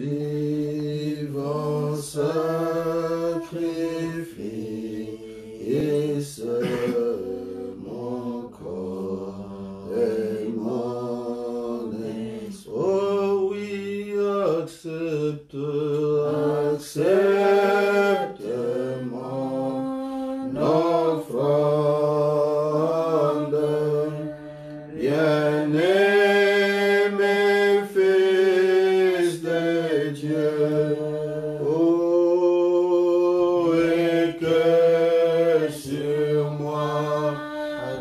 vivant sacrifice, mon corps et mon esprit. Oh oui, accepte mon offrande, bien-aimé Fils de Dieu. Oh, et que sur moi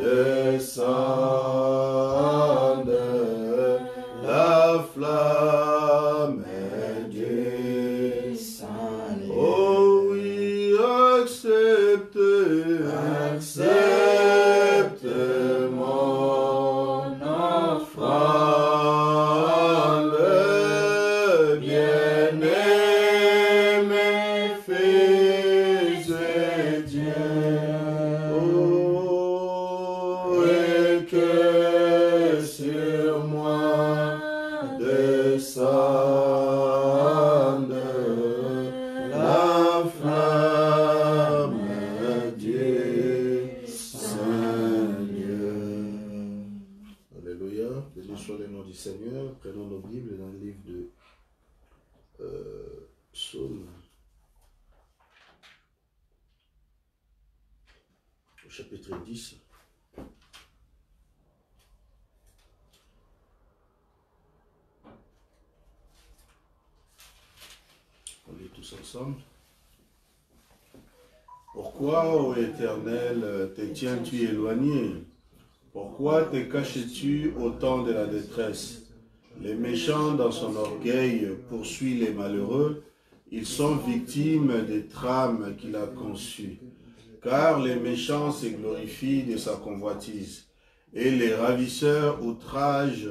descende la flamme du salut. Oh oui, accepte mon offrande, bien-aimé Fils de Dieu. Oh, et que sur moi descende la flamme du Seigneur. Alléluia. Béni soit le nom du Seigneur. Prenons nos Bibles dans le livre de Psaume, au chapitre 10. On lit tous ensemble. Pourquoi, ô Éternel, te tiens-tu éloigné? Pourquoi te caches-tu au temps de la détresse? Les méchants, dans son orgueil, poursuivent les malheureux. Ils sont victimes des trames qu'il a conçues. Car les méchants se glorifient de sa convoitise, et les ravisseurs outragent,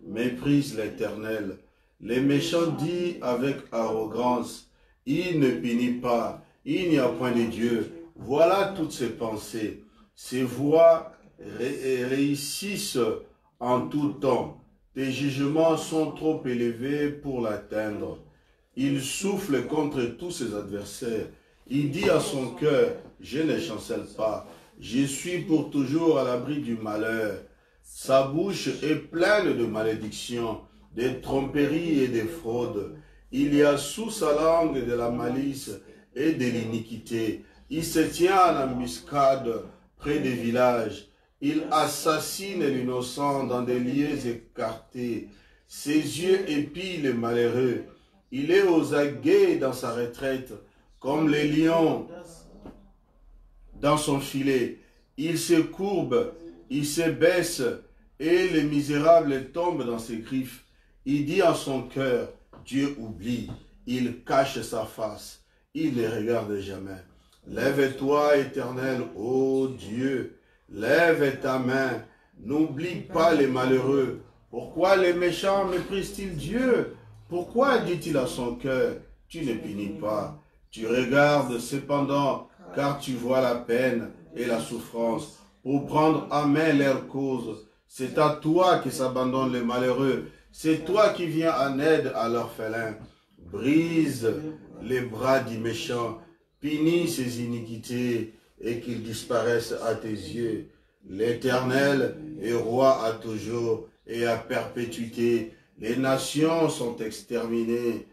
méprisent l'Éternel. Les méchants disent avec arrogance, il ne punit pas, il n'y a point de Dieu. Voilà toutes ses pensées. Ses voies réussissent en tout temps. Tes jugements sont trop élevés pour l'atteindre. Il souffle contre tous ses adversaires. Il dit à son cœur, je ne chancelle pas. Je suis pour toujours à l'abri du malheur. Sa bouche est pleine de malédictions, de tromperies et de fraudes. Il y a sous sa langue de la malice et de l'iniquité. Il se tient en embuscade près des villages. Il assassine l'innocent dans des lieux écartés. Ses yeux épient les malheureux. Il est aux aguets dans sa retraite, comme les lions dans son filet. Il se courbe, il se baisse, et les misérables tombent dans ses griffes. Il dit en son cœur, Dieu oublie. Il cache sa face, il ne regarde jamais. Lève-toi, Éternel, ô Dieu, lève ta main, n'oublie pas les malheureux. Pourquoi les méchants méprisent-ils Dieu? Pourquoi dit-il à son cœur, tu ne punis pas? Tu regardes cependant, car tu vois la peine et la souffrance, pour prendre en main leur cause. C'est à toi que s'abandonnent les malheureux, c'est toi qui viens en aide à l'orphelin. Brise les bras du méchant, punis ses iniquités, et qu'ils disparaissent à tes yeux. L'Éternel est roi à toujours et à perpétuité. Les nations sont exterminées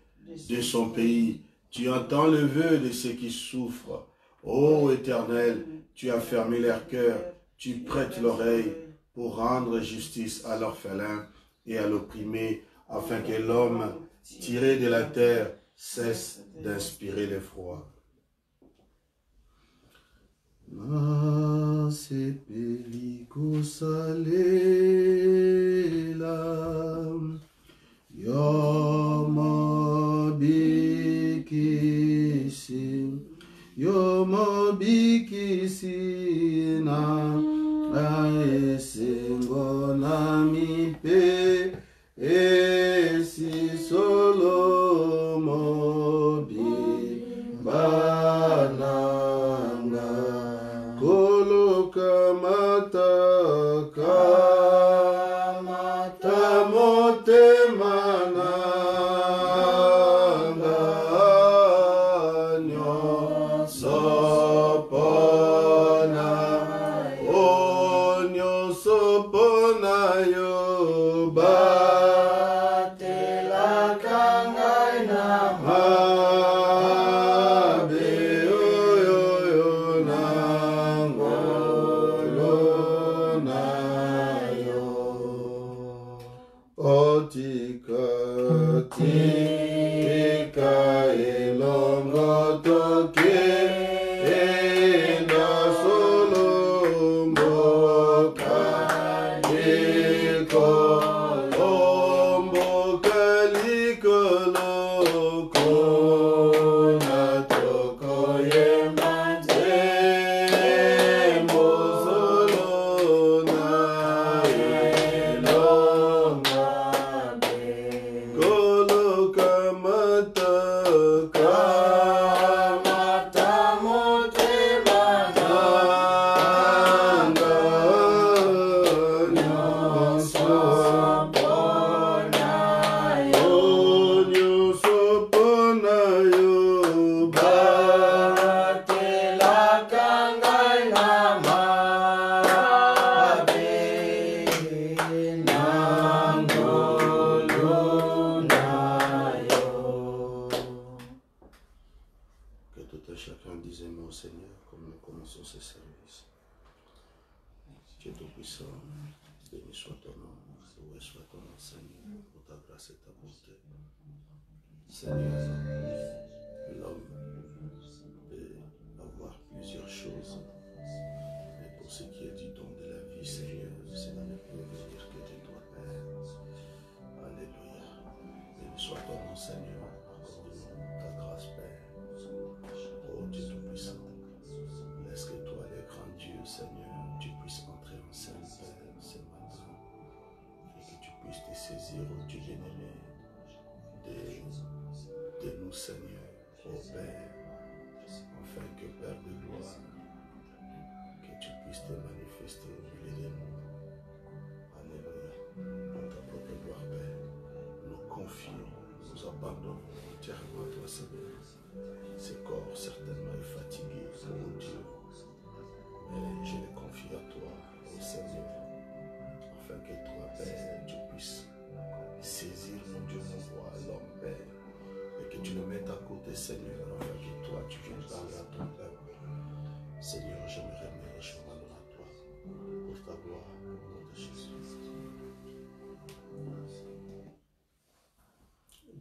de son pays. Tu entends le vœu de ceux qui souffrent. Ô Éternel, tu as fermé leur cœur, tu prêtes l'oreille pour rendre justice à l'orphelin et à l'opprimé, afin que l'homme tiré de la terre cesse d'inspirer l'effroi. Masepeliku salela yomabikisi na aesengo na mipe esi solomo bi bananga koloka mataka mata motemana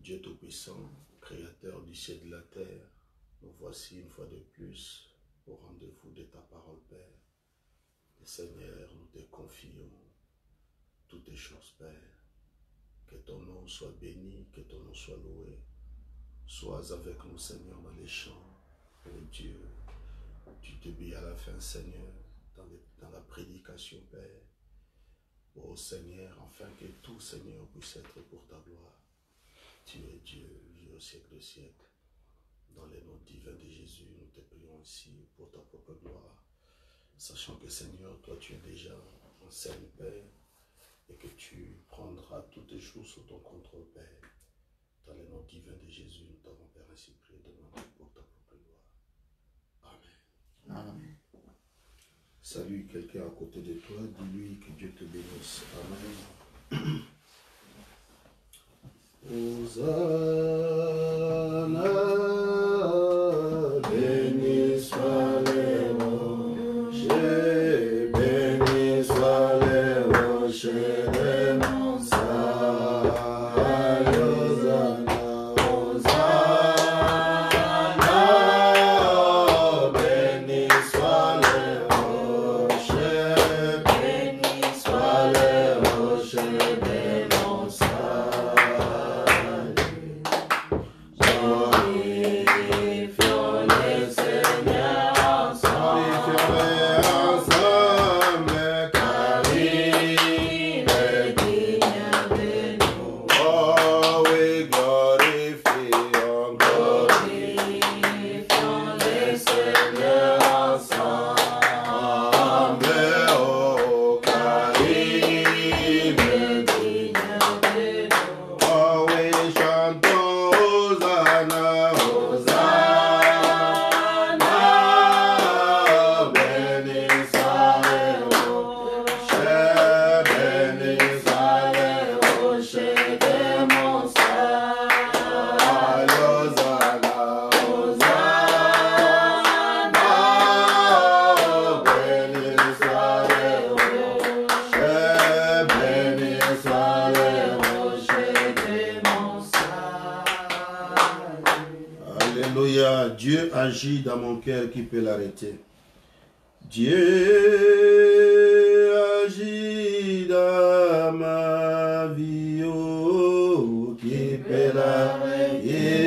Dieu Tout-Puissant, Créateur du ciel et de la terre, nous voici une fois de plus au rendez-vous de ta parole, Père. Et Seigneur, nous te confions toutes les choses, Père. Que ton nom soit béni, que ton nom soit loué. Sois avec nous, Seigneur, dans les champs. Oh Dieu, tu te bis à la fin, Seigneur, dans la prédication, Père. Oh Seigneur, afin que tout, Seigneur, puisse être pour ta gloire. Tu es Dieu, Dieu au siècle des siècles. Dans les noms divins de Jésus, nous te prions ici pour ta propre gloire. Sachant que, Seigneur, toi, tu es déjà en scène, Père, et que tu prendras toutes les choses sous ton contrôle, Père. Dans les noms divins de Jésus, nous t'avons, Père, ainsi prié, demandé pour ta propre gloire. Amen. Amen. Salut quelqu'un à côté de toi, dis-lui que Dieu te bénisse. Amen. Hosanna, béni soit les rochers, béni soit les rochers de mon salut. Hosanna, Hosanna, béni soit les rochers, béni soit les rochers de mon salut. Dieu agit dans mon cœur, qui peut l'arrêter? Dieu agit dans ma vie, oh, qui peut l'arrêter?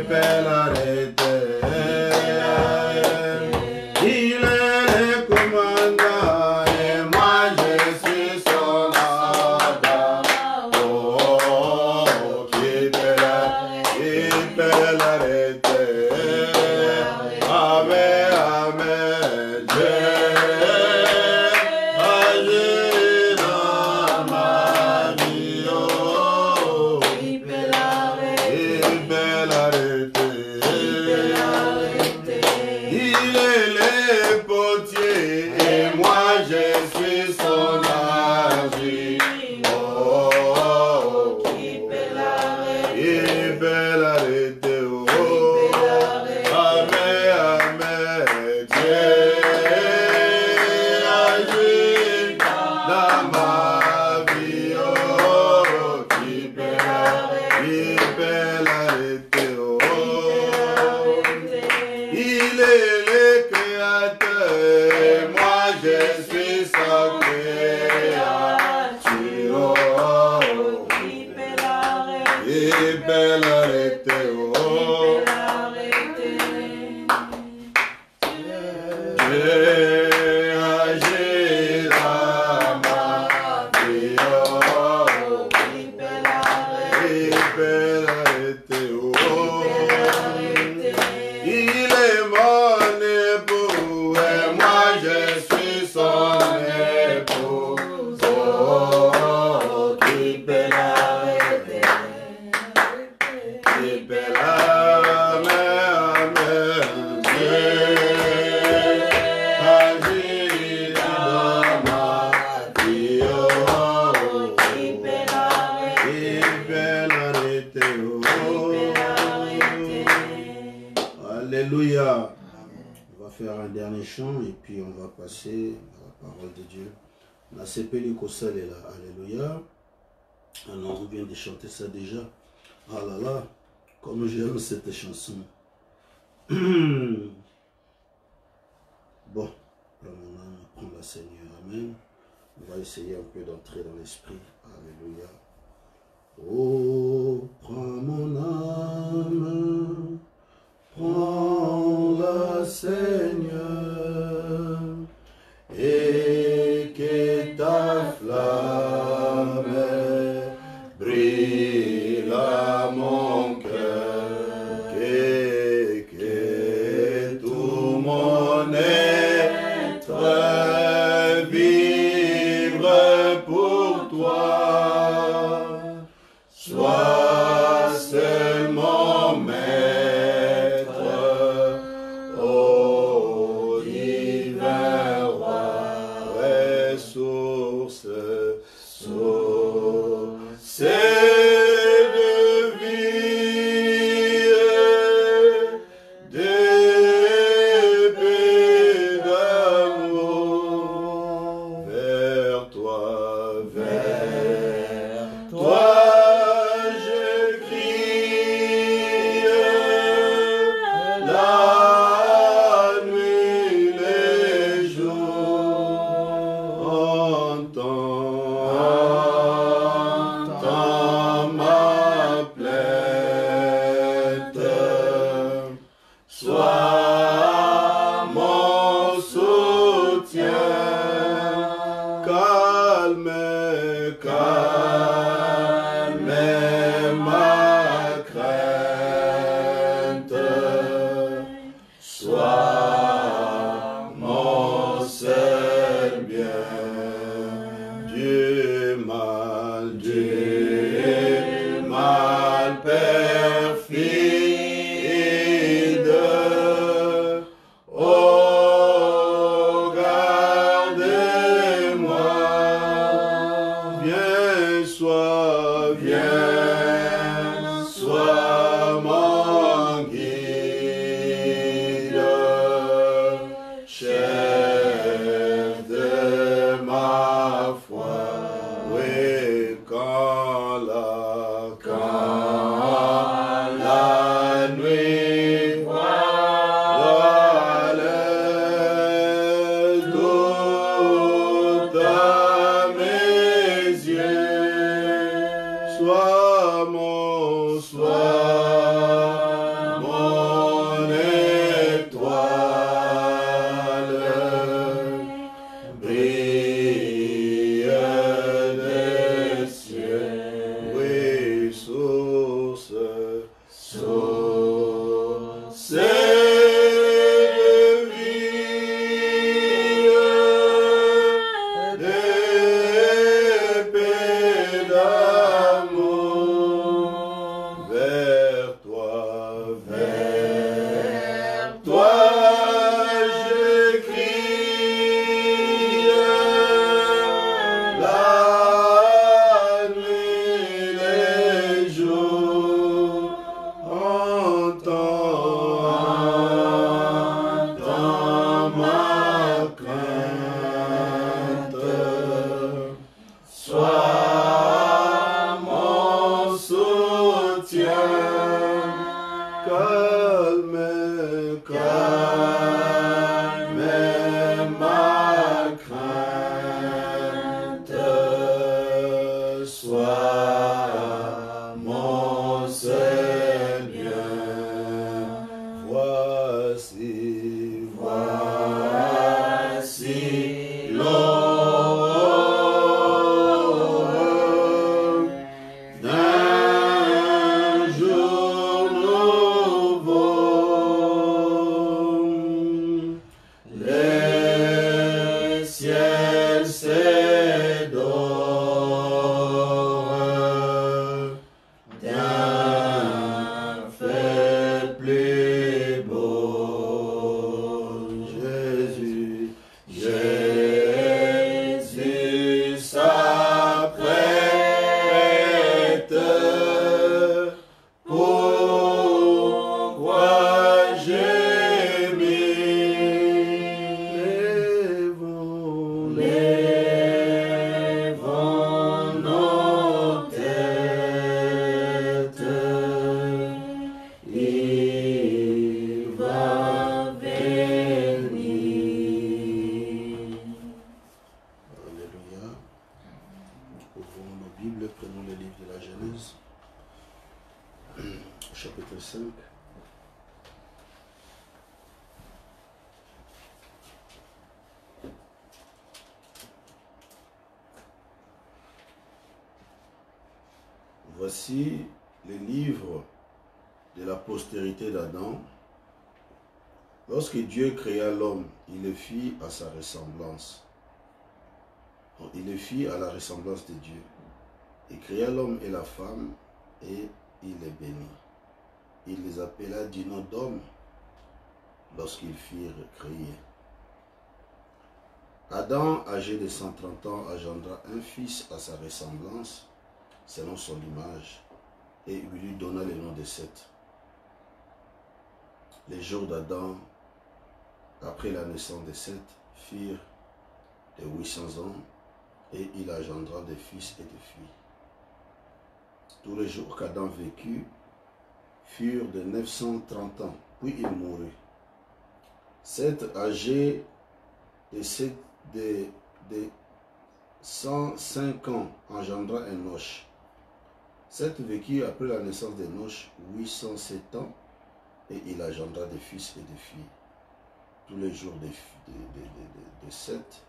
peut l'arrêter. Il est le commandant et moi je suis son adage. Oh, qui peut l'arrêter. Amen, amen, Dieu agit dans ma vie. Oh, il peut l'arrêter. Il est le potier et moi je suis son argile. Oh, il peut l'arrêter. Oh, amen, amen, Dieu agit dans ma vie. Oh, il peut l'arrêter. Oh, il est le créateur et moi je suis sa créature. Oh, il peut l'arrêter. Oh, Dieu agit dans ma vie. Oh, il peut l'arrêter. Oh, il est mon époux et moi je suis son époux. Oh, qui peut l'arrêter. Il peut l'arrêter. Dieu agit dans ma vie. Oh, il peut l'arrêter. Oh, alléluia. On va faire un dernier chant et puis on va passer à la parole de Dieu. La CPL Kosal est là. Alléluia. Alors on vient de chanter ça déjà. Ah là là, comme j'aime cette chanson. Bon, là mon âme prend la Seigneur. Amen. On va essayer un peu d'entrer dans l'esprit. Alléluia. Oh, prends mon âme. Prends-la, Seigneur, et que ta flamme brille à mon cœur, que tout mon être vibre pour toi, sois seulement maître vers toi je crie, la nuit, les jours, entends ma crainte, sois mon soutien. Calme ma crainte, sois mon Seigneur. Voici l'aube d'un jour nouveau. Les ciels s'édorent d'un fait plus beau. Jésus s'apprête. Pourquoi gémir? Lèvons nos têtes. Il va venir. Alléluia. Ouvrons nos Bibles, prenons le livre de la Genèse, chapitre 5. Voici le livre de la postérité d'Adam. Lorsque Dieu créa l'homme, il le fit à sa ressemblance. Donc, il le fit à la ressemblance de Dieu. Il créa l'homme et la femme et il les bénit. Il les appela du nom d'homme lorsqu'ils furent créés. Adam, âgé de 130 ans, engendra un fils à sa ressemblance, selon son image, et il lui donna le nom de Seth. Les jours d'Adam, après la naissance de Seth, furent de 800 ans, et il engendra des fils et des filles. Tous les jours qu'Adam vécut furent de 930 ans, puis il mourut. Seth, âgé de 105 ans, engendra Enoch. Seth vécut après la naissance d'Enoch 807 ans, et il engendra des fils et des filles. Tous les jours de Seth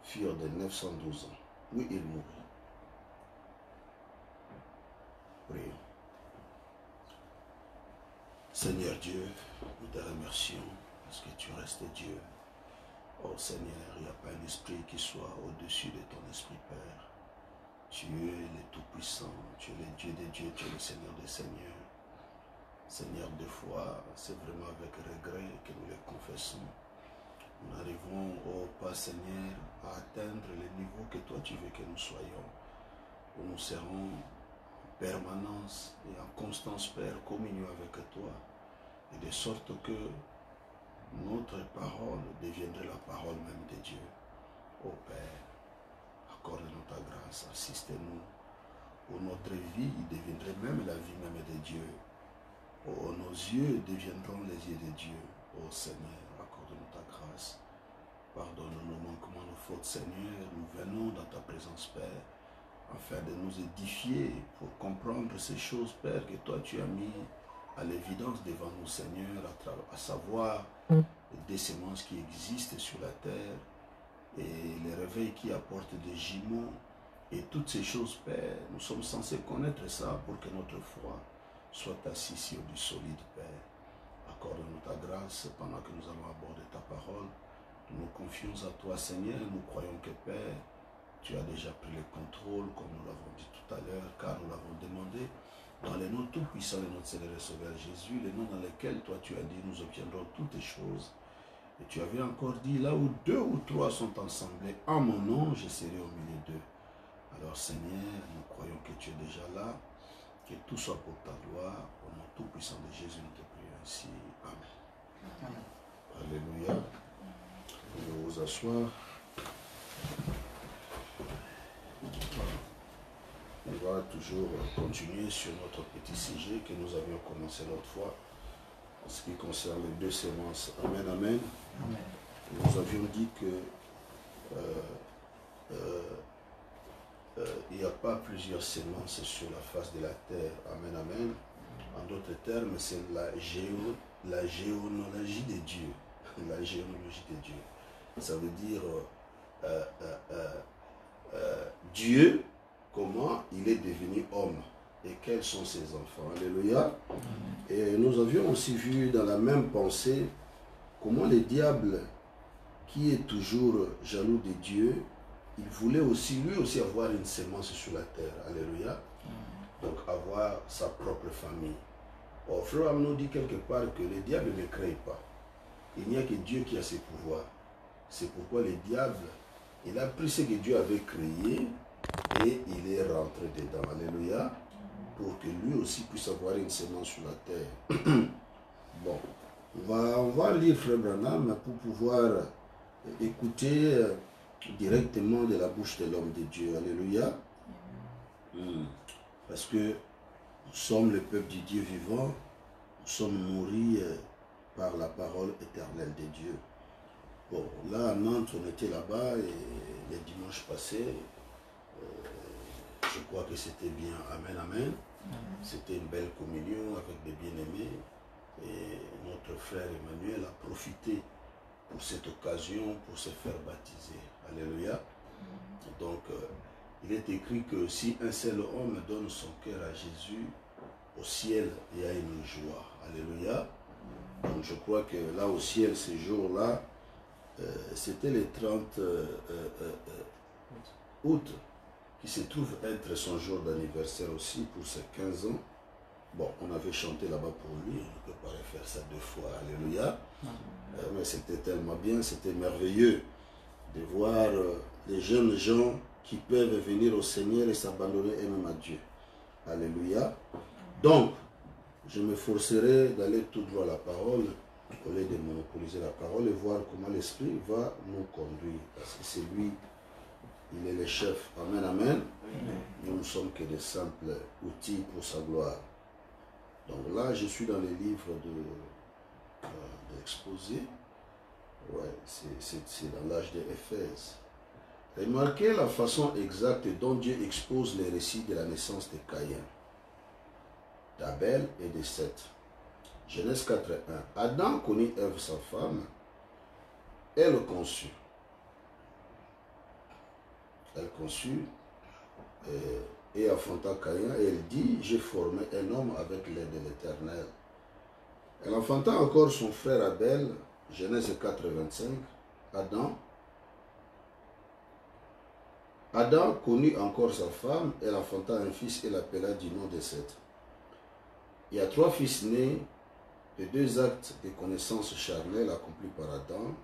furent de 912 ans, puis il mourut. Prions. Seigneur Dieu, nous te remercions parce que tu restes Dieu. Oh Seigneur, il n'y a pas un esprit qui soit au-dessus de ton esprit, Père. Tu es le Tout-Puissant, tu es le Dieu des dieux, tu es le Seigneur des seigneurs. Seigneur, des fois, c'est vraiment avec regret que nous les confessons. Nous n'arrivons, oh pas Seigneur, à atteindre le niveau que toi tu veux que nous soyons, où nous serons en permanence et en constance, Père, communion avec toi, et de sorte que notre parole deviendrait la parole même de Dieu. Ô Père, accorde-nous ta grâce, assiste-nous, où notre vie deviendrait même la vie même de Dieu. Ô nos yeux deviendront les yeux de Dieu. Ô Seigneur, accorde-nous ta grâce. Pardonne nos manquements, nos fautes, Seigneur. Nous venons dans ta présence, Père, afin de nous édifier pour comprendre ces choses, Père, que toi tu as mis à l'évidence devant nous, Seigneur, à savoir des semences qui existent sur la terre et les réveils qui apportent des jumeaux et toutes ces choses, Père. Nous sommes censés connaître ça pour que notre foi soit assise sur du solide, Père. Accorde-nous ta grâce pendant que nous allons aborder ta parole. Nous nous confions à toi, Seigneur. Nous croyons que, Père, tu as déjà pris le contrôle, comme nous l'avons dit tout à l'heure, car nous l'avons demandé. Dans les noms tout-puissants de notre Seigneur et Sauveur Jésus, les noms dans lesquels toi tu as dit, nous obtiendrons toutes les choses. Et tu avais encore dit, là où 2 ou 3 sont ensemblés, en mon nom, je serai au milieu d'eux. Alors Seigneur, nous croyons que tu es déjà là, que tout soit pour ta gloire. Au nom tout-puissant de Jésus, nous te prions ainsi. Amen. Alléluia. Vous pouvez vous asseoir. On va toujours continuer sur notre petit sujet que nous avions commencé l'autre fois, en ce qui concerne les 2 semences. Amen, amen. Amen. Nous avions dit que il n'y a pas plusieurs semences sur la face de la terre. Amen, amen. En d'autres termes, c'est la géonologie de Dieu. La géonologie de Dieu. Ça veut dire Dieu, comment il est devenu homme et quels sont ses enfants. Alléluia. Et nous avions aussi vu dans la même pensée comment le diable, qui est toujours jaloux de Dieu, il voulait aussi, lui aussi, avoir une sémence sur la terre. Alléluia. Donc, avoir sa propre famille. Or, Frère nous dit quelque part que le diable ne crée pas. Il n'y a que Dieu qui a ses pouvoirs. C'est pourquoi le diable, il a pris ce que Dieu avait créé et il est rentré dedans. Alléluia. Pour que lui aussi puisse avoir une sémence sur la terre. Bon, on va lire Frère Branham pour pouvoir écouter directement de la bouche de l'homme de Dieu. Alléluia. Parce que nous sommes le peuple du Dieu vivant, nous sommes nourris par la parole éternelle de Dieu. Bon, là à Nantes, on était là-bas et les dimanches passés, je crois que c'était bien. Amen, amen. C'était une belle communion avec des bien-aimés et notre frère Emmanuel a profité pour cette occasion pour se faire baptiser. Alléluia. Donc, il est écrit que si un seul homme donne son cœur à Jésus, au ciel, il y a une joie. Alléluia. Donc, je crois que là au ciel, ce jour-là, c'était le 30 août, qui se trouve être son jour d'anniversaire aussi pour ses 15 ans. Bon, on avait chanté là-bas pour lui, on ne peut pas refaire ça 2 fois. Alléluia. Mais c'était tellement bien, c'était merveilleux de voir les jeunes gens qui peuvent venir au Seigneur et s'abandonner eux-mêmes à Dieu. Alléluia. Donc, je me forcerai d'aller tout droit à la parole, au lieu de monopoliser la parole et voir comment l'Esprit va nous conduire. Parce que c'est lui, il est le chef. Amen, amen. Nous ne sommes que des simples outils pour sa gloire. Donc là, je suis dans les livres de l'exposé. Ouais, c'est dans l'âge des Éphèses. Remarquez la façon exacte dont Dieu expose les récits de la naissance de Caïn, d'Abel et de Seth. Genèse 4:1. Adam connut Ève, sa femme. Elle conçut. Elle conçut et enfanta Caïn, et elle dit, j'ai formé un homme avec l'aide de l'Éternel. Elle enfanta encore son frère Abel, Genèse 4:25. Adam connut encore sa femme, elle enfanta un fils et l'appela du nom de Seth. Il y a 3 fils nés de 2 actes de connaissance charnelle accomplis par Adam,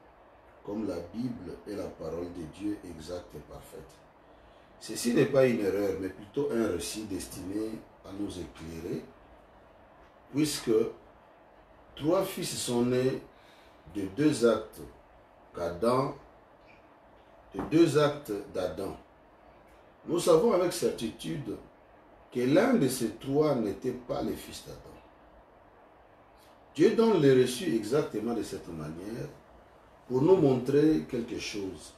comme la Bible est la parole de Dieu exacte et parfaite. Ceci n'est pas une erreur, mais plutôt un récit destiné à nous éclairer, puisque 3 fils sont nés de 2 actes d'Adam. Nous savons avec certitude que l'un de ces 3 n'était pas le fils d'Adam. Dieu donne le reçu exactement de cette manière pour nous montrer quelque chose.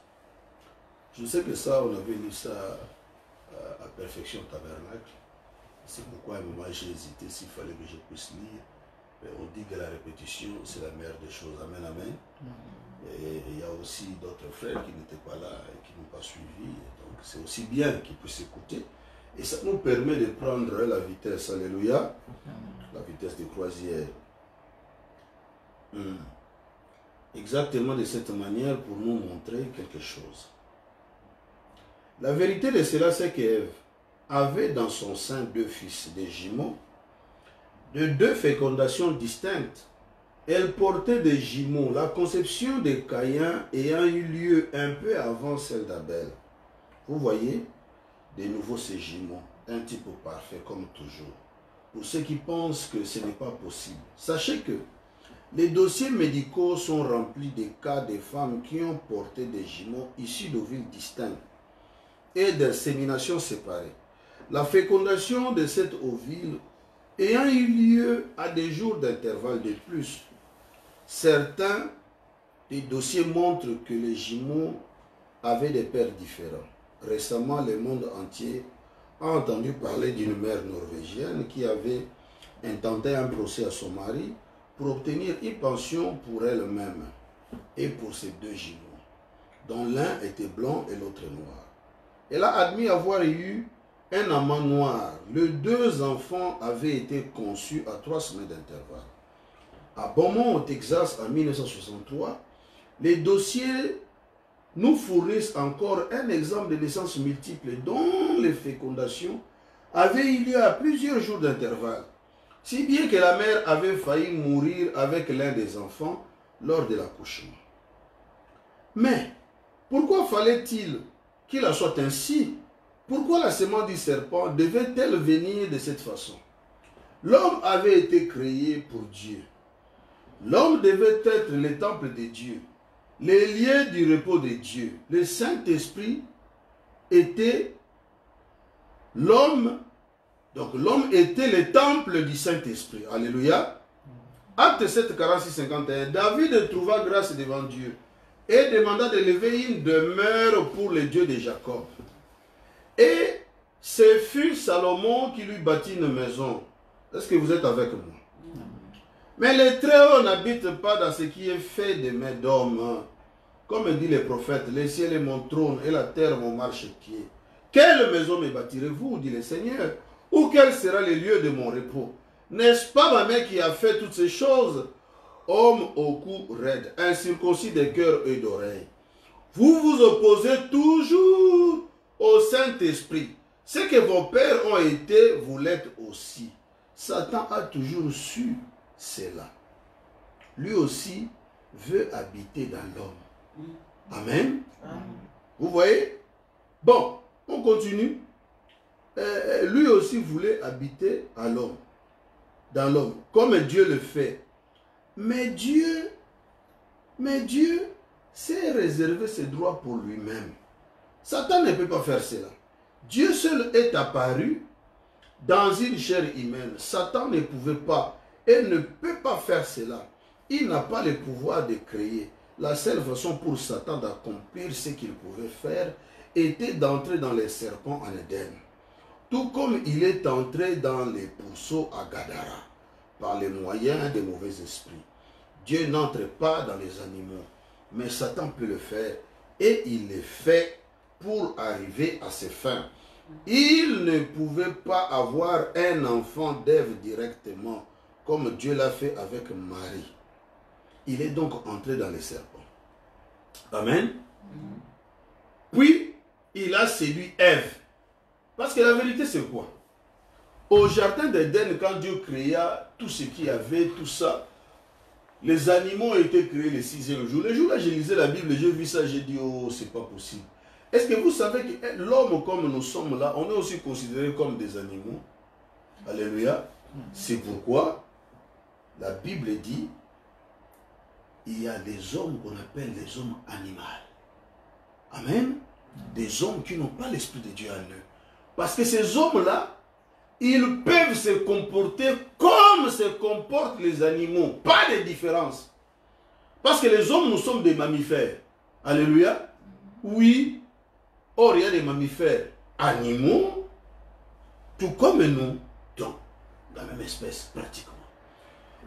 Je sais que ça, on avait lu ça à Perfection Tabernacle. C'est pourquoi à un moment j'ai hésité s'il fallait que je puisse lire. Mais on dit que la répétition, c'est la meilleure des choses. Amen, amen. Et il y a aussi d'autres frères qui n'étaient pas là et qui n'ont pas suivi. Donc c'est aussi bien qu'ils puissent écouter. Et ça nous permet de prendre la vitesse. Alléluia. La vitesse de croisière. Exactement de cette manière pour nous montrer quelque chose. La vérité de cela, c'est qu'Ève avait dans son sein 2 fils, des jumeaux, de deux fécondations distinctes. Elle portait des jumeaux, la conception de Caïn ayant eu lieu un peu avant celle d'Abel. Vous voyez, de nouveau ces jumeaux, un type parfait comme toujours. Pour ceux qui pensent que ce n'est pas possible, sachez que les dossiers médicaux sont remplis des cas de femmes qui ont porté des jumeaux issus d'ovules distincts et d'insémination séparée. La fécondation de cette ovule ayant eu lieu à des jours d'intervalle de plus. Certains des dossiers montrent que les jumeaux avaient des pères différents. Récemment, le monde entier a entendu parler d'une mère norvégienne qui avait intenté un procès à son mari pour obtenir une pension pour elle-même et pour ses deux jumeaux, dont l'un était blanc et l'autre noir. Elle a admis avoir eu un amant noir. Les deux enfants avaient été conçus à 3 semaines d'intervalle. À Beaumont, au Texas, en 1963, les dossiers nous fournissent encore un exemple de naissances multiples dont les fécondations avaient eu lieu à plusieurs jours d'intervalle, si bien que la mère avait failli mourir avec l'un des enfants lors de l'accouchement. Mais pourquoi fallait-il qu'il en soit ainsi? Pourquoi la semence du serpent devait-elle venir de cette façon? L'homme avait été créé pour Dieu. L'homme devait être le temple de Dieu, les lieux du repos de Dieu. Le Saint-Esprit était l'homme, donc l'homme était le temple du Saint-Esprit. Alléluia. Acte 7, 46, 51. David trouva grâce devant Dieu et demanda de lever une demeure pour le Dieu de Jacob. Et ce fut Salomon qui lui bâtit une maison. Est-ce que vous êtes avec moi? Mais le Très-Haut n'habite pas dans ce qui est fait de mains d'hommes. Comme dit le prophète, le ciel est mon trône et la terre mon marchepied. Quelle maison me bâtirez-vous, dit le Seigneur? Ou quel sera le lieu de mon repos? N'est-ce pas ma main qui a fait toutes ces choses? Homme au cou raide, incirconcis de cœur et d'oreille. Vous vous opposez toujours au Saint-Esprit. Ce que vos pères ont été, vous l'êtes aussi. Satan a toujours su cela. Lui aussi veut habiter dans l'homme. Amen. Amen. Vous voyez? Bon, on continue. Lui aussi voulait habiter à l'homme, dans l'homme, comme Dieu le fait. Mais Dieu s'est réservé ses droits pour lui-même. Satan ne peut pas faire cela. Dieu seul est apparu dans une chair humaine. Satan ne pouvait pas et ne peut pas faire cela. Il n'a pas le pouvoir de créer. La seule façon pour Satan d'accomplir ce qu'il pouvait faire était d'entrer dans les serpents en Éden. Tout comme il est entré dans les pourceaux à Gadara, par les moyens des mauvais esprits. Dieu n'entre pas dans les animaux, mais Satan peut le faire, et il le fait pour arriver à ses fins. Il ne pouvait pas avoir un enfant d'Ève directement, comme Dieu l'a fait avec Marie. Il est donc entré dans les serpents. Amen. Puis, il a séduit Ève. Parce que la vérité, c'est quoi? Au jardin d'Éden, quand Dieu créa tout ce qu'il y avait, tout ça, les animaux ont été créés le 6e jour. Le jour là, j'ai lisé la Bible, j'ai vu ça, j'ai dit, oh, c'est pas possible. Est-ce que vous savez que l'homme comme nous sommes là, on est aussi considérés comme des animaux? Alléluia. C'est pourquoi la Bible dit, il y a des hommes qu'on appelle les hommes animaux. Amen. Des hommes qui n'ont pas l'Esprit de Dieu en eux. Parce que ces hommes-là, ils peuvent se comporter comme se comportent les animaux. Pas de différence. Parce que les hommes, nous sommes des mammifères. Alléluia. Oui. Or, il y a des mammifères animaux, tout comme nous, donc, la même espèce, pratiquement.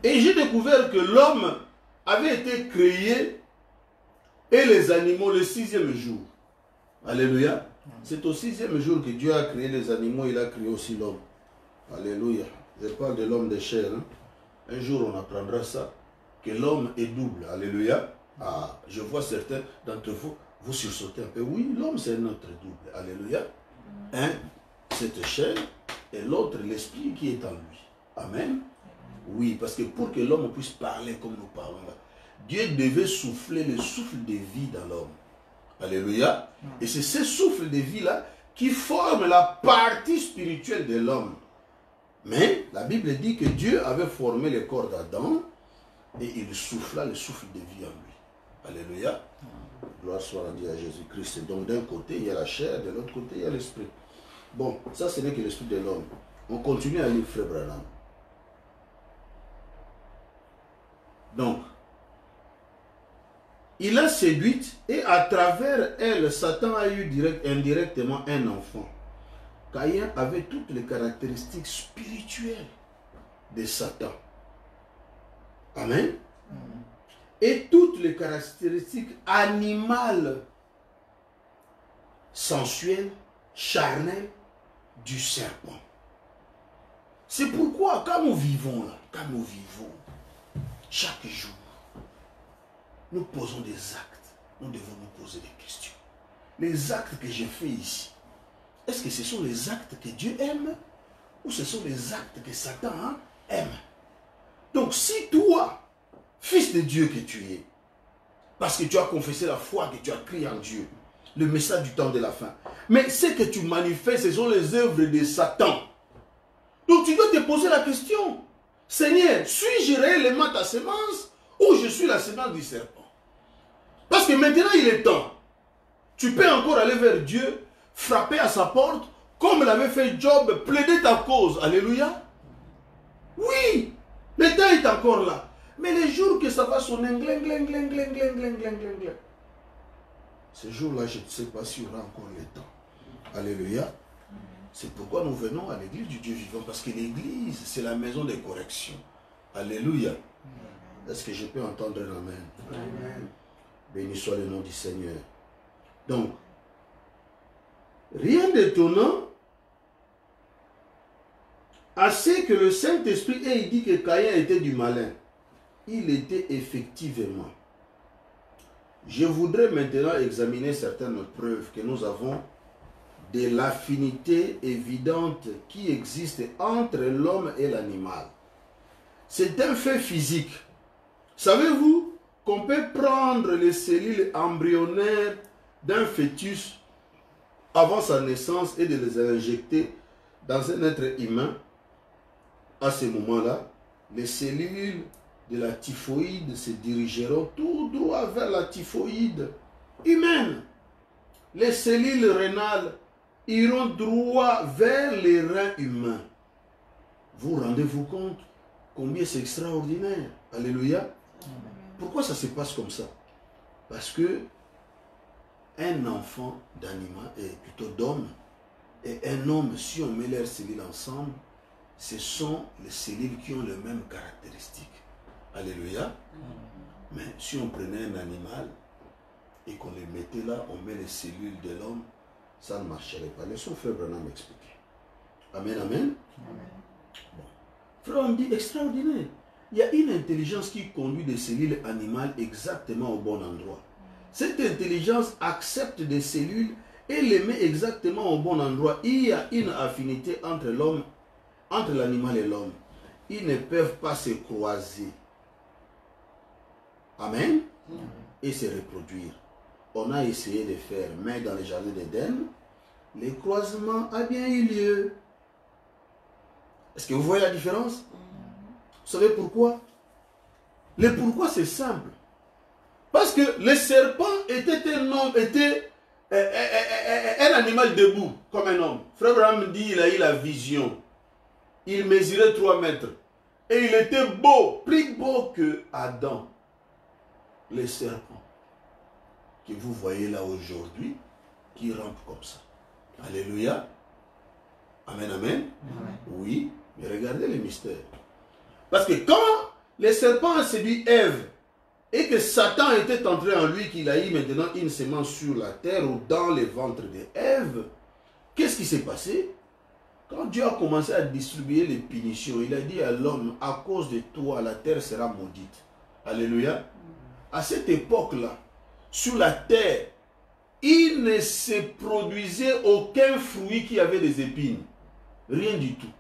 Et j'ai découvert que l'homme avait été créé et les animaux le 6e jour. Alléluia. C'est au 6e jour que Dieu a créé les animaux, il a créé aussi l'homme. Alléluia. Je parle de l'homme de chair. Hein? Un jour, on apprendra ça, que l'homme est double. Alléluia. Ah, je vois certains d'entre vous, vous sursautez un peu. Oui, l'homme, c'est notre double. Alléluia. Un, cette chair, et l'autre, l'esprit qui est en lui. Amen. Oui, parce que pour que l'homme puisse parler comme nous parlons là, Dieu devait souffler le souffle de vie dans l'homme. Alléluia. Et c'est ce souffle de vie-là qui forme la partie spirituelle de l'homme. Mais la Bible dit que Dieu avait formé le corps d'Adam et il souffla le souffle de vie en lui. Alléluia. Gloire soit rendue à Jésus-Christ. Donc d'un côté, il y a la chair, de l'autre côté, il y a l'esprit. Bon, ça ce n'est que l'esprit de l'homme. On continue à lire Frère Branham. Donc, il a séduite et à travers elle, Satan a eu indirectement un enfant. Caïn avait toutes les caractéristiques spirituelles de Satan. Amen. Et toutes les caractéristiques animales, sensuelles, charnelles du serpent. C'est pourquoi quand nous vivons là, chaque jour, nous posons des actes. Nous devons nous poser des questions. Les actes que j'ai faits ici, est-ce que ce sont les actes que Dieu aime ou ce sont les actes que Satan aime? Donc si toi, fils de Dieu que tu es, parce que tu as confessé la foi, que tu as crié en Dieu, le message du temps de la fin, mais ce que tu manifestes, ce sont les œuvres de Satan. Donc tu dois te poser la question, Seigneur, suis-je réellement ta semence ou je suis la semence du serpent? Parce que maintenant il est temps. Tu peux encore aller vers Dieu, frapper à sa porte, comme l'avait fait Job, plaider ta cause. Alléluia. Oui, le temps est encore là. Mais les jours que ça va sonner, ces jours-là, je ne sais pas s'il y aura encore le temps. Alléluia. C'est pourquoi nous venons à l'église du Dieu vivant, parce que l'église, c'est la maison de correction. Alléluia. Est-ce que je peux entendre un amen? Amen. Béni soit le nom du Seigneur. Donc, rien d'étonnant à ce que le Saint-Esprit ait dit que Caïn était du malin. Il était effectivement. Je voudrais maintenant examiner certaines preuves que nous avons de l'affinité évidente qui existe entre l'homme et l'animal. C'est un fait physique. Savez-vous qu'on peut prendre les cellules embryonnaires d'un fœtus avant sa naissance et de les injecter dans un être humain? À ce moment-là, les cellules de la typhoïde se dirigeront tout droit vers la typhoïde humaine. Les cellules rénales iront droit vers les reins humains. Vous rendez-vous compte combien c'est extraordinaire? Alléluia. Pourquoi ça se passe comme ça? Parce que un enfant d'animal, et plutôt d'homme, et un homme, si on met leurs cellules ensemble, ce sont les cellules qui ont les mêmes caractéristiques. Alléluia. Mais si on prenait un animal et qu'on les mettait là, on met les cellules de l'homme, ça ne marcherait pas. Laissons Frère Branham m'expliquer. Amen, amen. Bon. Frère, on dit extraordinaire. Il y a une intelligence qui conduit des cellules animales exactement au bon endroit. Cette intelligence accepte des cellules et les met exactement au bon endroit. Il y a une affinité entre l'homme, entre l'animal et l'homme. Ils ne peuvent pas se croiser. Amen. Et se reproduire. On a essayé de faire, mais dans les jardins d'Éden, le croisement a bien eu lieu. Est-ce que vous voyez la différence? Vous savez pourquoi? Le pourquoi c'est simple. Parce que le serpent était un homme, était un animal debout, comme un homme. Frère Branham dit il a eu la vision. Il mesurait 3 mètres. Et il était beau, plus beau que Adam, le serpent, que vous voyez là aujourd'hui, qui rampe comme ça. Alléluia. Amen, amen. Amen. Oui, mais regardez le mystère. Parce que quand le serpent a séduit Ève, et que Satan était entré en lui, qu'il a eu maintenant une semence sur la terre ou dans le ventre de Ève, qu'est-ce qui s'est passé? Quand Dieu a commencé à distribuer les punitions, il a dit à l'homme, à cause de toi, la terre sera maudite. Alléluia. À cette époque-là, sur la terre, il ne se produisait aucun fruit qui avait des épines. Rien du tout.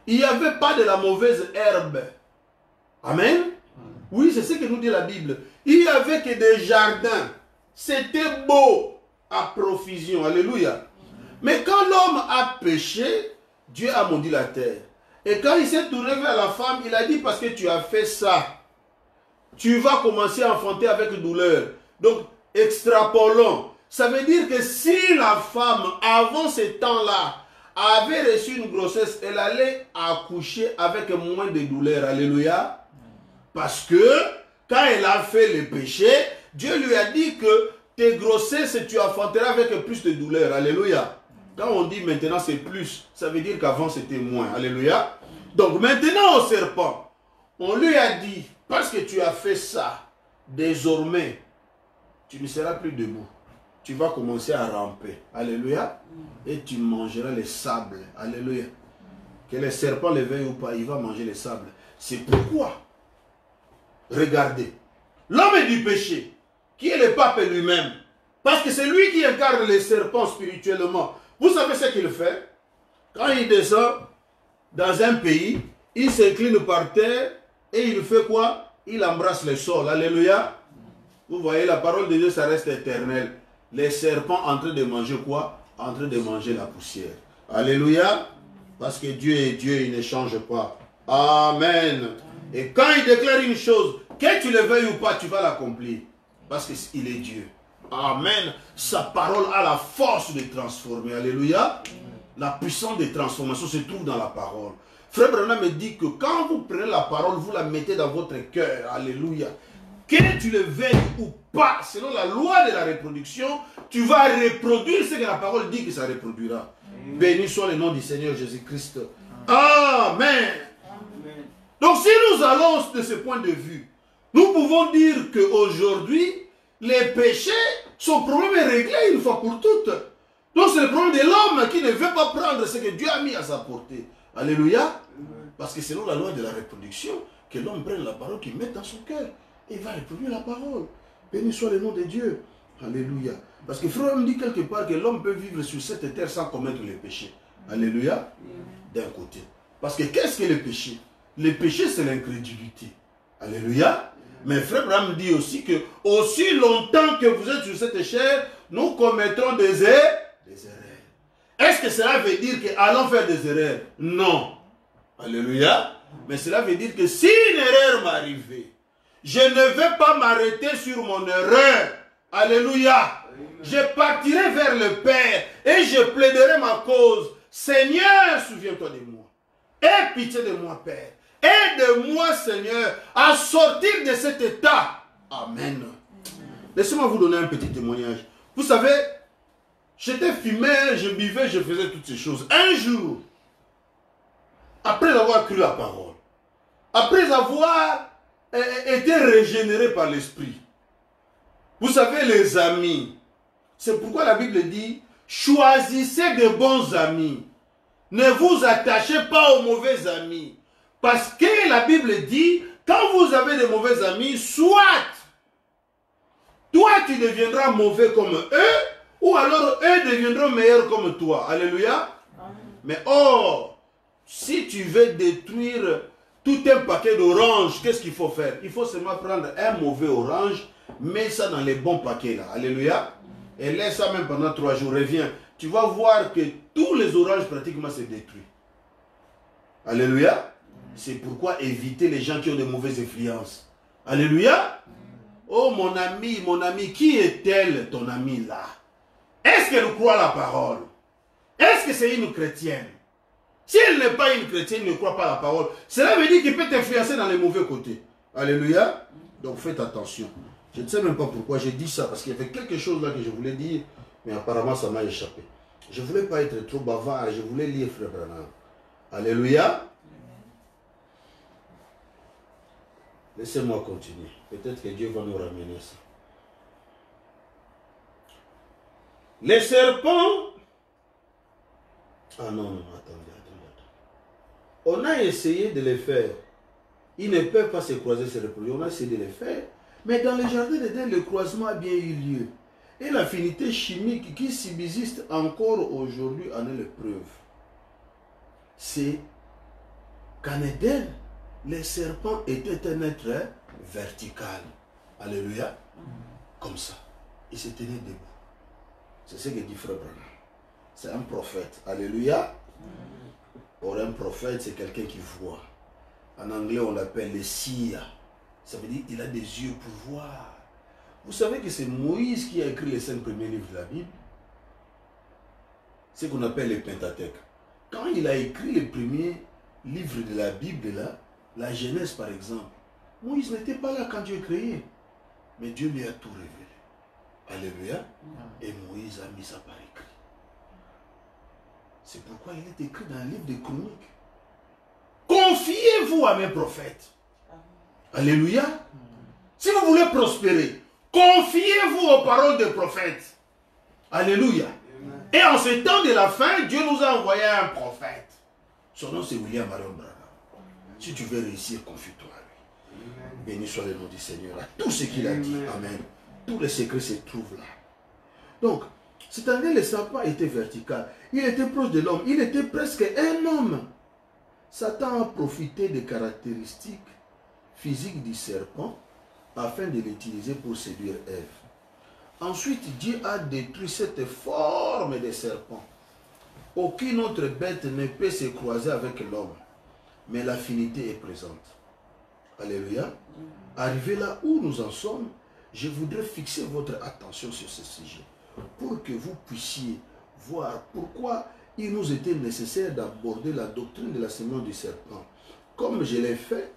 Il n'y avait pas de la mauvaise herbe Amen. Oui, c'est ce que nous dit la Bible. Il n'y avait que des jardins. C'était beau à profusion. Alléluia. Mais quand l'homme a péché, Dieu a maudit la terre. Et quand il s'est tourné vers la femme, il a dit, parce que tu as fait ça, tu vas commencer à enfanter avec douleur. Donc, extrapolons. Ça veut dire que si la femme, avant ce temps-là, avait reçu une grossesse, elle allait accoucher avec moins de douleur. Alléluia. Parce que, quand elle a fait le péché, Dieu lui a dit que tes grossesses, tu enfanteras avec plus de douleur. Alléluia. Quand on dit maintenant c'est plus, ça veut dire qu'avant c'était moins. Alléluia. Donc maintenant au serpent, on lui a dit, parce que tu as fait ça, désormais, tu ne seras plus debout. Tu vas commencer à ramper. Alléluia. Et tu mangeras les sables. Alléluia. Que le serpent le veuille ou pas, il va manger les sables. C'est pourquoi, regardez, l'homme du péché, qui est le pape lui-même, parce que c'est lui qui incarne les serpents spirituellement. Vous savez ce qu'il fait? Quand il descend dans un pays, il s'incline par terre et il fait quoi? Il embrasse le sol. Alléluia. Vous voyez, la parole de Dieu, ça reste éternel. Les serpents en train de manger quoi? En train de manger la poussière. Alléluia. Parce que Dieu est Dieu, il ne change pas. Amen. Et quand il déclare une chose, que tu le veuilles ou pas, tu vas l'accomplir. Parce qu'il est Dieu. Amen. Sa parole a la force de transformer. Alléluia. La puissance de transformation se trouve dans la parole. Frère Branham me dit que quand vous prenez la parole, vous la mettez dans votre cœur. Alléluia. Que tu le veuilles ou pas, selon la loi de la reproduction, tu vas reproduire ce que la parole dit que ça reproduira. Béni soit le nom du Seigneur Jésus-Christ. Amen. Donc si nous allons de ce point de vue, nous pouvons dire qu'aujourd'hui, les péchés, son problème est réglé une fois pour toutes. Donc c'est le problème de l'homme qui ne veut pas prendre ce que Dieu a mis à sa portée. Alléluia. Parce que selon la loi de la reproduction, que l'homme prenne la parole, qu'il mette dans son cœur. Et il va reproduire la parole. Béni soit le nom de Dieu. Alléluia. Parce que frère me dit quelque part que l'homme peut vivre sur cette terre sans commettre les péchés. Alléluia. D'un côté. Parce que qu'est-ce que le péché? Le péché, c'est l'incrédulité. Alléluia. Mais frère Abraham dit aussi que aussi longtemps que vous êtes sur cette chair, nous commettrons des erreurs. Est-ce que cela veut dire qu'allons faire des erreurs? Non. Alléluia. Mais cela veut dire que si une erreur m'arrivait, je ne vais pas m'arrêter sur mon erreur. Alléluia. Je partirai vers le Père et je plaiderai ma cause. Seigneur, souviens-toi de moi. Aie pitié de moi, Père. Aide-moi, Seigneur, à sortir de cet état. Amen. Laissez-moi vous donner un petit témoignage. Vous savez, j'étais fumeur, je buvais, je faisais toutes ces choses. Un jour, après avoir cru la parole, après avoir été régénéré par l'esprit, vous savez, les amis, c'est pourquoi la Bible dit, choisissez de bons amis. Ne vous attachez pas aux mauvais amis. Parce que la Bible dit, quand vous avez de mauvais amis, soit toi tu deviendras mauvais comme eux, ou alors eux deviendront meilleurs comme toi. Alléluia. Mais or, si tu veux détruire tout un paquet d'oranges, qu'est-ce qu'il faut faire? Il faut seulement prendre un mauvais orange, mets ça dans les bons paquets là. Alléluia. Et laisse ça même pendant 3 jours. Reviens. Tu vas voir que tous les oranges pratiquement se détruisent. Alléluia. C'est pourquoi éviter les gens qui ont de mauvaises influences. Alléluia. Oh mon ami, qui est-elle ton ami là? Est-ce qu'elle croit la parole? Est-ce que c'est une chrétienne? Si elle n'est pas une chrétienne, ne croit pas la parole, cela veut dire qu'il peut t'influencer dans les mauvais côtés. Alléluia. Donc faites attention. Je ne sais même pas pourquoi j'ai dit ça, parce qu'il y avait quelque chose là que je voulais dire, mais apparemment ça m'a échappé. Je ne voulais pas être trop bavard, je voulais lire Frère Branham. Alléluia. Laissez-moi continuer. Peut-être que Dieu va nous ramener ça. Les serpents... Ah non, attendez. On a essayé de les faire. Ils ne peuvent pas se croiser, se reproduire. On a essayé de les faire. Mais dans le jardin d'Éden, le croisement a bien eu lieu. Et l'affinité chimique qui subsiste encore aujourd'hui en est la preuve. C'est qu'en Éden, les serpents étaient un être vertical. Alléluia. Comme ça. Il se tenait debout. C'est ce que dit Frère Branham. C'est un prophète. Alléluia. Or, un prophète, c'est quelqu'un qui voit. En anglais, on l'appelle le seer. Ça veut dire qu'il a des yeux pour voir. Vous savez que c'est Moïse qui a écrit les 5 premiers livres de la Bible. C'est ce qu'on appelle le Pentateuque. Quand il a écrit les premiers livres de la Bible, là, la Genèse par exemple, Moïse n'était pas là quand Dieu créé. Mais Dieu lui a tout révélé. Alléluia. Et Moïse a mis ça par écrit. C'est pourquoi il est écrit dans le livre des Chroniques. Confiez-vous à mes prophètes. Alléluia. Si vous voulez prospérer, confiez-vous aux paroles des prophètes. Alléluia. Et en ce temps de la fin, Dieu nous a envoyé un prophète. Son nom c'est William Marion Branham. Si tu veux réussir, confie-toi à lui. Béni soit le nom du Seigneur. À tout ce qu'il a dit. Amen. Tous les secrets se trouvent là. Donc, c'est-à-dire le serpent était vertical. Il était proche de l'homme. Il était presque un homme. Satan a profité des caractéristiques physiques du serpent afin de l'utiliser pour séduire Ève. Ensuite, Dieu a détruit cette forme de serpent. Aucune autre bête ne peut se croiser avec l'homme. Mais l'affinité est présente. Alléluia. Arrivé là où nous en sommes, je voudrais fixer votre attention sur ce sujet pour que vous puissiez voir pourquoi il nous était nécessaire d'aborder la doctrine de la semence du serpent. Comme je l'ai fait,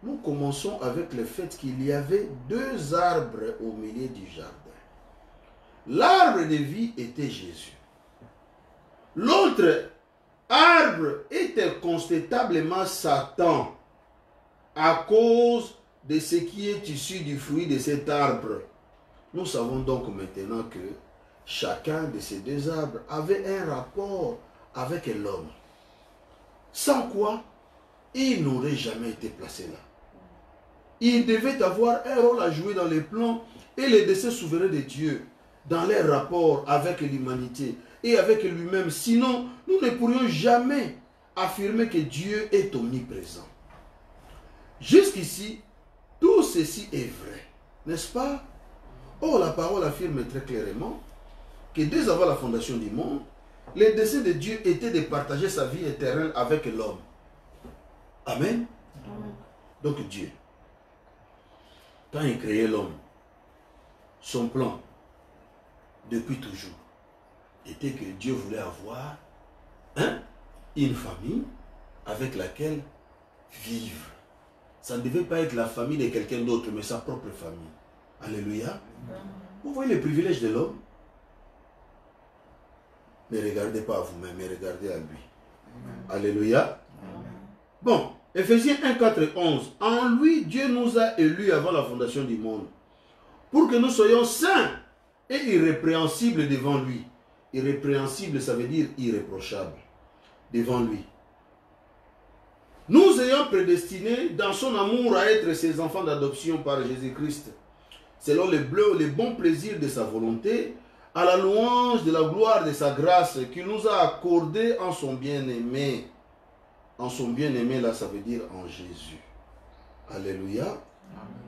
nous commençons avec le fait qu'il y avait 2 arbres au milieu du jardin. L'arbre de vie était Jésus. L'autre arbre était constatablement Satan à cause de ce qui est issu du fruit de cet arbre. Nous savons donc maintenant que chacun de ces 2 arbres avait un rapport avec l'homme. Sans quoi, il n'aurait jamais été placé là. Il devait avoir un rôle à jouer dans les plans et les desseins souverains de Dieu, dans les rapports avec l'humanité et avec lui-même. Sinon, nous ne pourrions jamais affirmer que Dieu est omniprésent. Jusqu'ici, tout ceci est vrai, n'est-ce pas? Or, la parole affirme très clairement que dès avant la fondation du monde, le dessein de Dieu était de partager sa vie éternelle avec l'homme. Amen. Amen. Donc Dieu, quand il créait l'homme, son plan, depuis toujours, était que Dieu voulait avoir une famille avec laquelle vivre. Ça ne devait pas être la famille de quelqu'un d'autre, mais sa propre famille. Alléluia. Vous voyez les privilèges de l'homme? Ne regardez pas à vous-même, mais regardez à lui. Alléluia. Bon, Ephésiens 1, 4 et 11. En lui, Dieu nous a élus avant la fondation du monde, pour que nous soyons saints et irrépréhensibles devant lui. Irrépréhensible, ça veut dire irréprochable. Devant lui. Nous ayons prédestinés dans son amour à être ses enfants d'adoption par Jésus-Christ, selon les bons plaisirs de sa volonté, à la louange de la gloire de sa grâce qu'il nous a accordée en son bien-aimé. En son bien-aimé, là, ça veut dire en Jésus. Alléluia. Amen.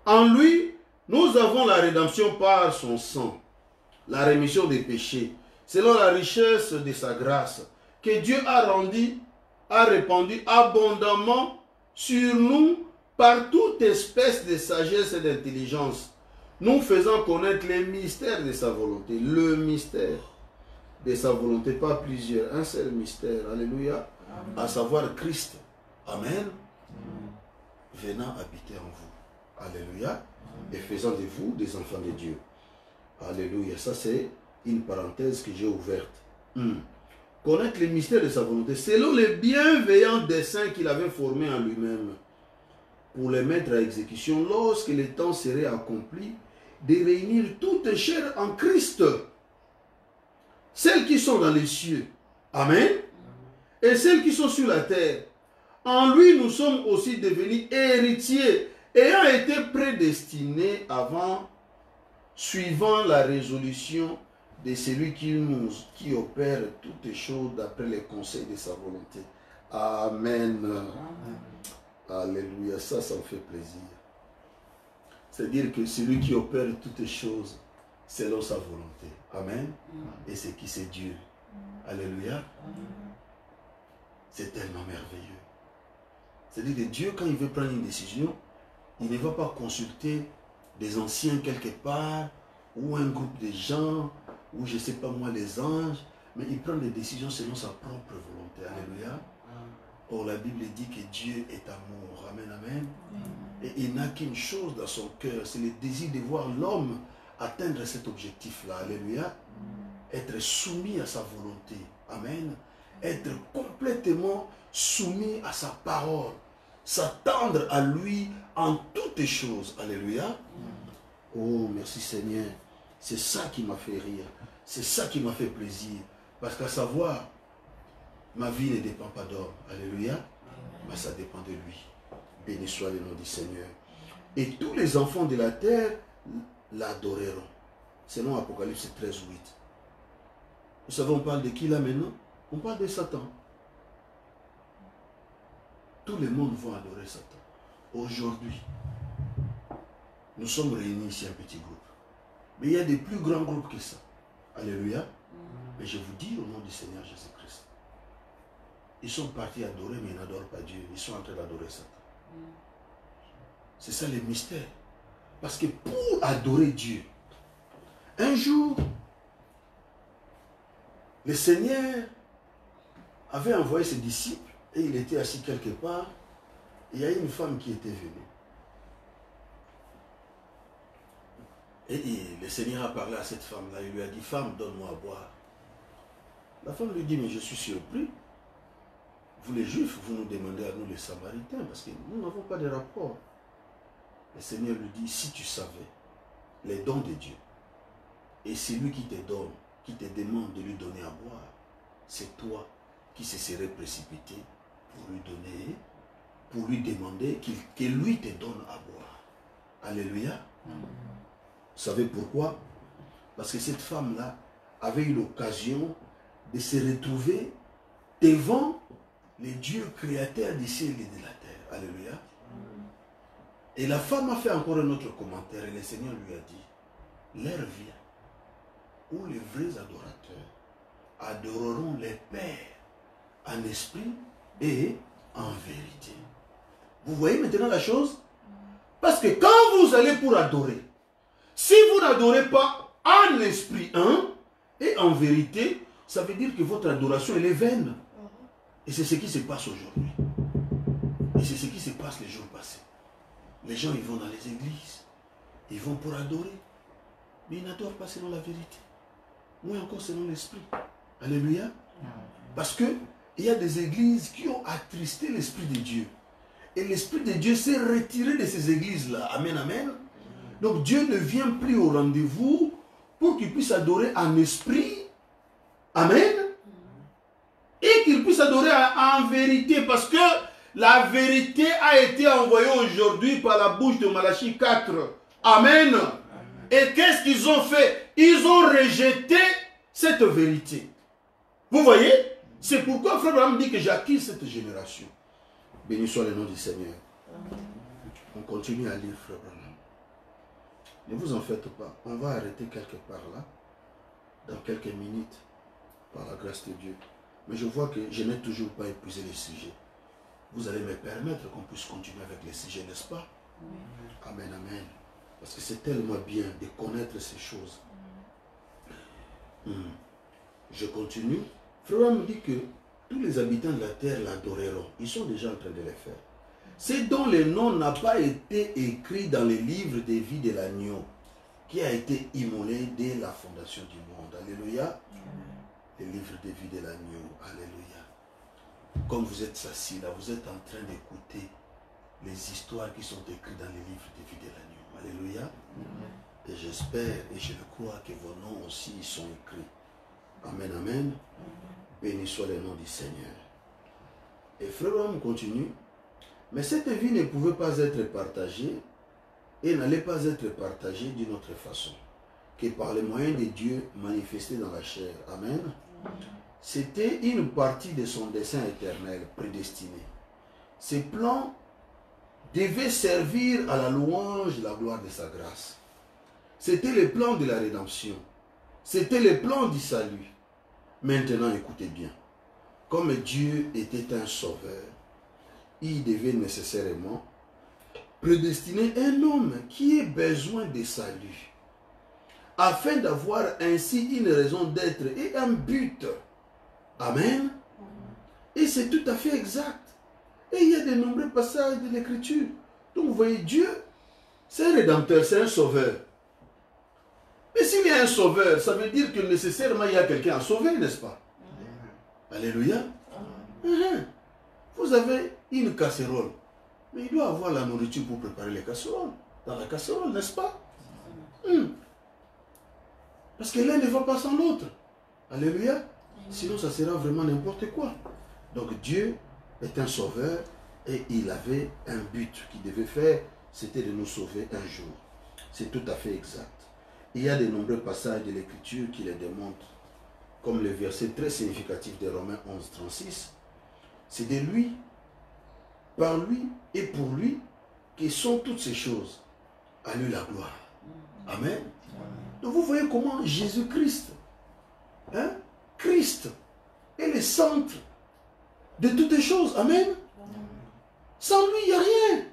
En lui, nous avons la rédemption par son sang, la rémission des péchés, selon la richesse de sa grâce, que Dieu a répandu abondamment sur nous par toute espèce de sagesse et d'intelligence, nous faisant connaître les mystères de sa volonté. Le mystère de sa volonté, pas plusieurs, un seul mystère. Alléluia. Amen. À savoir Christ. Amen. Amen. Venant habiter en vous. Alléluia. Amen. Et faisant de vous des enfants de Dieu. Alléluia. Ça, c'est une parenthèse que j'ai ouverte. Connaître les mystères de sa volonté, selon les bienveillants desseins qu'il avait formés en lui-même, pour les mettre à exécution lorsque le temps serait accompli, de réunir toute chair en Christ, celles qui sont dans les cieux, amen, et celles qui sont sur la terre. En lui, nous sommes aussi devenus héritiers, ayant été prédestinés avant, suivant la résolution de celui qui opère toutes les choses d'après les conseils de sa volonté, Amen. Alléluia. Ça me fait plaisir. C'est-à-dire que celui qui opère toutes les choses selon sa volonté. Amen. Et c'est qui? C'est Dieu. Alléluia. C'est tellement merveilleux. C'est-à-dire que Dieu, quand il veut prendre une décision, il ne va pas consulter des anciens quelque part, ou un groupe de gens, ou je ne sais pas moi, les anges, mais il prend des décisions selon sa propre volonté. Alléluia. Or, la Bible dit que Dieu est amour. Amen, amen. Et il n'a qu'une chose dans son cœur, c'est le désir de voir l'homme atteindre cet objectif-là. Alléluia. Être soumis à sa volonté. Amen. Être complètement soumis à sa parole. S'attendre à lui en toutes les choses. Alléluia. Oh, merci Seigneur. C'est ça qui m'a fait rire. C'est ça qui m'a fait plaisir. Parce qu'à savoir, ma vie ne dépend pas d'homme. Alléluia. Mais ça dépend de lui. Béni soit le nom du Seigneur. Et tous les enfants de la terre l'adoreront. Selon Apocalypse 13, 8. Vous savez, on parle de qui là maintenant? On parle de Satan. Tout le monde va adorer Satan. Aujourd'hui, nous sommes réunis ici un petit groupe. Mais il y a des plus grands groupes que ça. Alléluia. Mais je vous dis au nom du Seigneur Jésus-Christ. Ils sont partis adorer, mais ils n'adorent pas Dieu. Ils sont en train d'adorer Satan. C'est ça le mystère. Parce que pour adorer Dieu, un jour, le Seigneur avait envoyé ses disciples et il était assis quelque part. Et il y a une femme qui était venue. Et le Seigneur a parlé à cette femme-là. Il lui a dit, femme, donne-moi à boire. La femme lui dit, mais je suis surpris. Vous les Juifs, vous nous demandez à nous les Samaritains, parce que nous n'avons pas de rapport. Le Seigneur lui dit, si tu savais les dons de Dieu, et c'est lui qui te donne, qui te demande de lui donner à boire, c'est toi qui se serais précipité pour lui donner, pour lui demander que lui te donne à boire. Alléluia. Vous savez pourquoi? Parce que cette femme-là avait eu l'occasion de se retrouver devant le Dieu créateur du ciel et de la terre. Alléluia. Et la femme a fait encore un autre commentaire et le Seigneur lui a dit, l'heure vient où les vrais adorateurs adoreront les pères en esprit et en vérité. Vous voyez maintenant la chose? Parce que quand vous allez pour adorer, si vous n'adorez pas en esprit et en vérité, ça veut dire que votre adoration elle est vaine. Et c'est ce qui se passe aujourd'hui. Et c'est ce qui se passe les jours passés. Les gens, ils vont dans les églises. Ils vont pour adorer. Mais ils n'adorent pas selon la vérité. Moins encore selon l'esprit. Alléluia. Parce qu'il y a des églises qui ont attristé l'esprit de Dieu. Et l'esprit de Dieu s'est retiré de ces églises-là. Amen, amen. Donc Dieu ne vient plus au rendez-vous pour qu'il puisse adorer en esprit. Amen. Et qu'il puisse adorer en vérité. Parce que la vérité a été envoyée aujourd'hui par la bouche de Malachie 4. Amen. Et qu'est-ce qu'ils ont fait? Ils ont rejeté cette vérité. Vous voyez? C'est pourquoi Frère Abraham dit que j'acquis cette génération. Béni soit le nom du Seigneur. On continue à lire Frère Abraham. Ne vous en faites pas. On va arrêter quelque part là. Dans quelques minutes. Par la grâce de Dieu. Mais je vois que je n'ai toujours pas épuisé les sujets. Vous allez me permettre qu'on puisse continuer avec les sujets, n'est-ce pas? Amen, amen. Parce que c'est tellement bien de connaître ces choses. Je continue. Frère me dit que tous les habitants de la terre l'adoreront. Ils sont déjà en train de le faire. C'est dont le nom n'a pas été écrit dans les livres des vies de l'agneau, qui a été immolé dès la fondation du monde. Alléluia. Les livres des vies de l'agneau. Alléluia. Comme vous êtes assis là, vous êtes en train d'écouter les histoires qui sont écrites dans les livres des vies de l'agneau. Alléluia. Et j'espère et je le crois que vos noms aussi sont écrits. Amen, amen. Béni soit le nom du Seigneur. Et Frère Abraham continue. Mais cette vie ne pouvait pas être partagée et n'allait pas être partagée d'une autre façon que par les moyens de Dieu manifestés dans la chair. Amen. c'était une partie de son dessein éternel prédestiné. Ces plans devaient servir à la louange et la gloire de sa grâce. C'était le plan de la rédemption. C'était le plan du salut. Maintenant, écoutez bien. Comme Dieu était un sauveur, il devait nécessairement prédestiner un homme qui ait besoin de salut, afin d'avoir ainsi une raison d'être et un but. Amen. Et c'est tout à fait exact. Et il y a de nombreux passages de l'Écriture. Donc vous voyez, Dieu, c'est un rédempteur, c'est un sauveur. Mais s'il y a un sauveur, ça veut dire que nécessairement il y a quelqu'un à sauver, n'est-ce pas? Alléluia. Vous avez une casserole, mais il doit avoir la nourriture pour préparer les casseroles. Dans la casserole, n'est-ce pas? Parce que l'un ne va pas sans l'autre. Alléluia. Sinon, ça sera vraiment n'importe quoi. Donc Dieu est un sauveur et il avait un but qu'il devait faire, c'était de nous sauver un jour. C'est tout à fait exact. Il y a de nombreux passages de l'Écriture qui les démontrent, comme le verset très significatif de Romains 11, 36. C'est de lui, par lui et pour lui que sont toutes ces choses. À lui la gloire. Amen. Donc vous voyez comment Jésus-Christ, Christ est le centre de toutes les choses. Amen. Sans lui, il n'y a rien.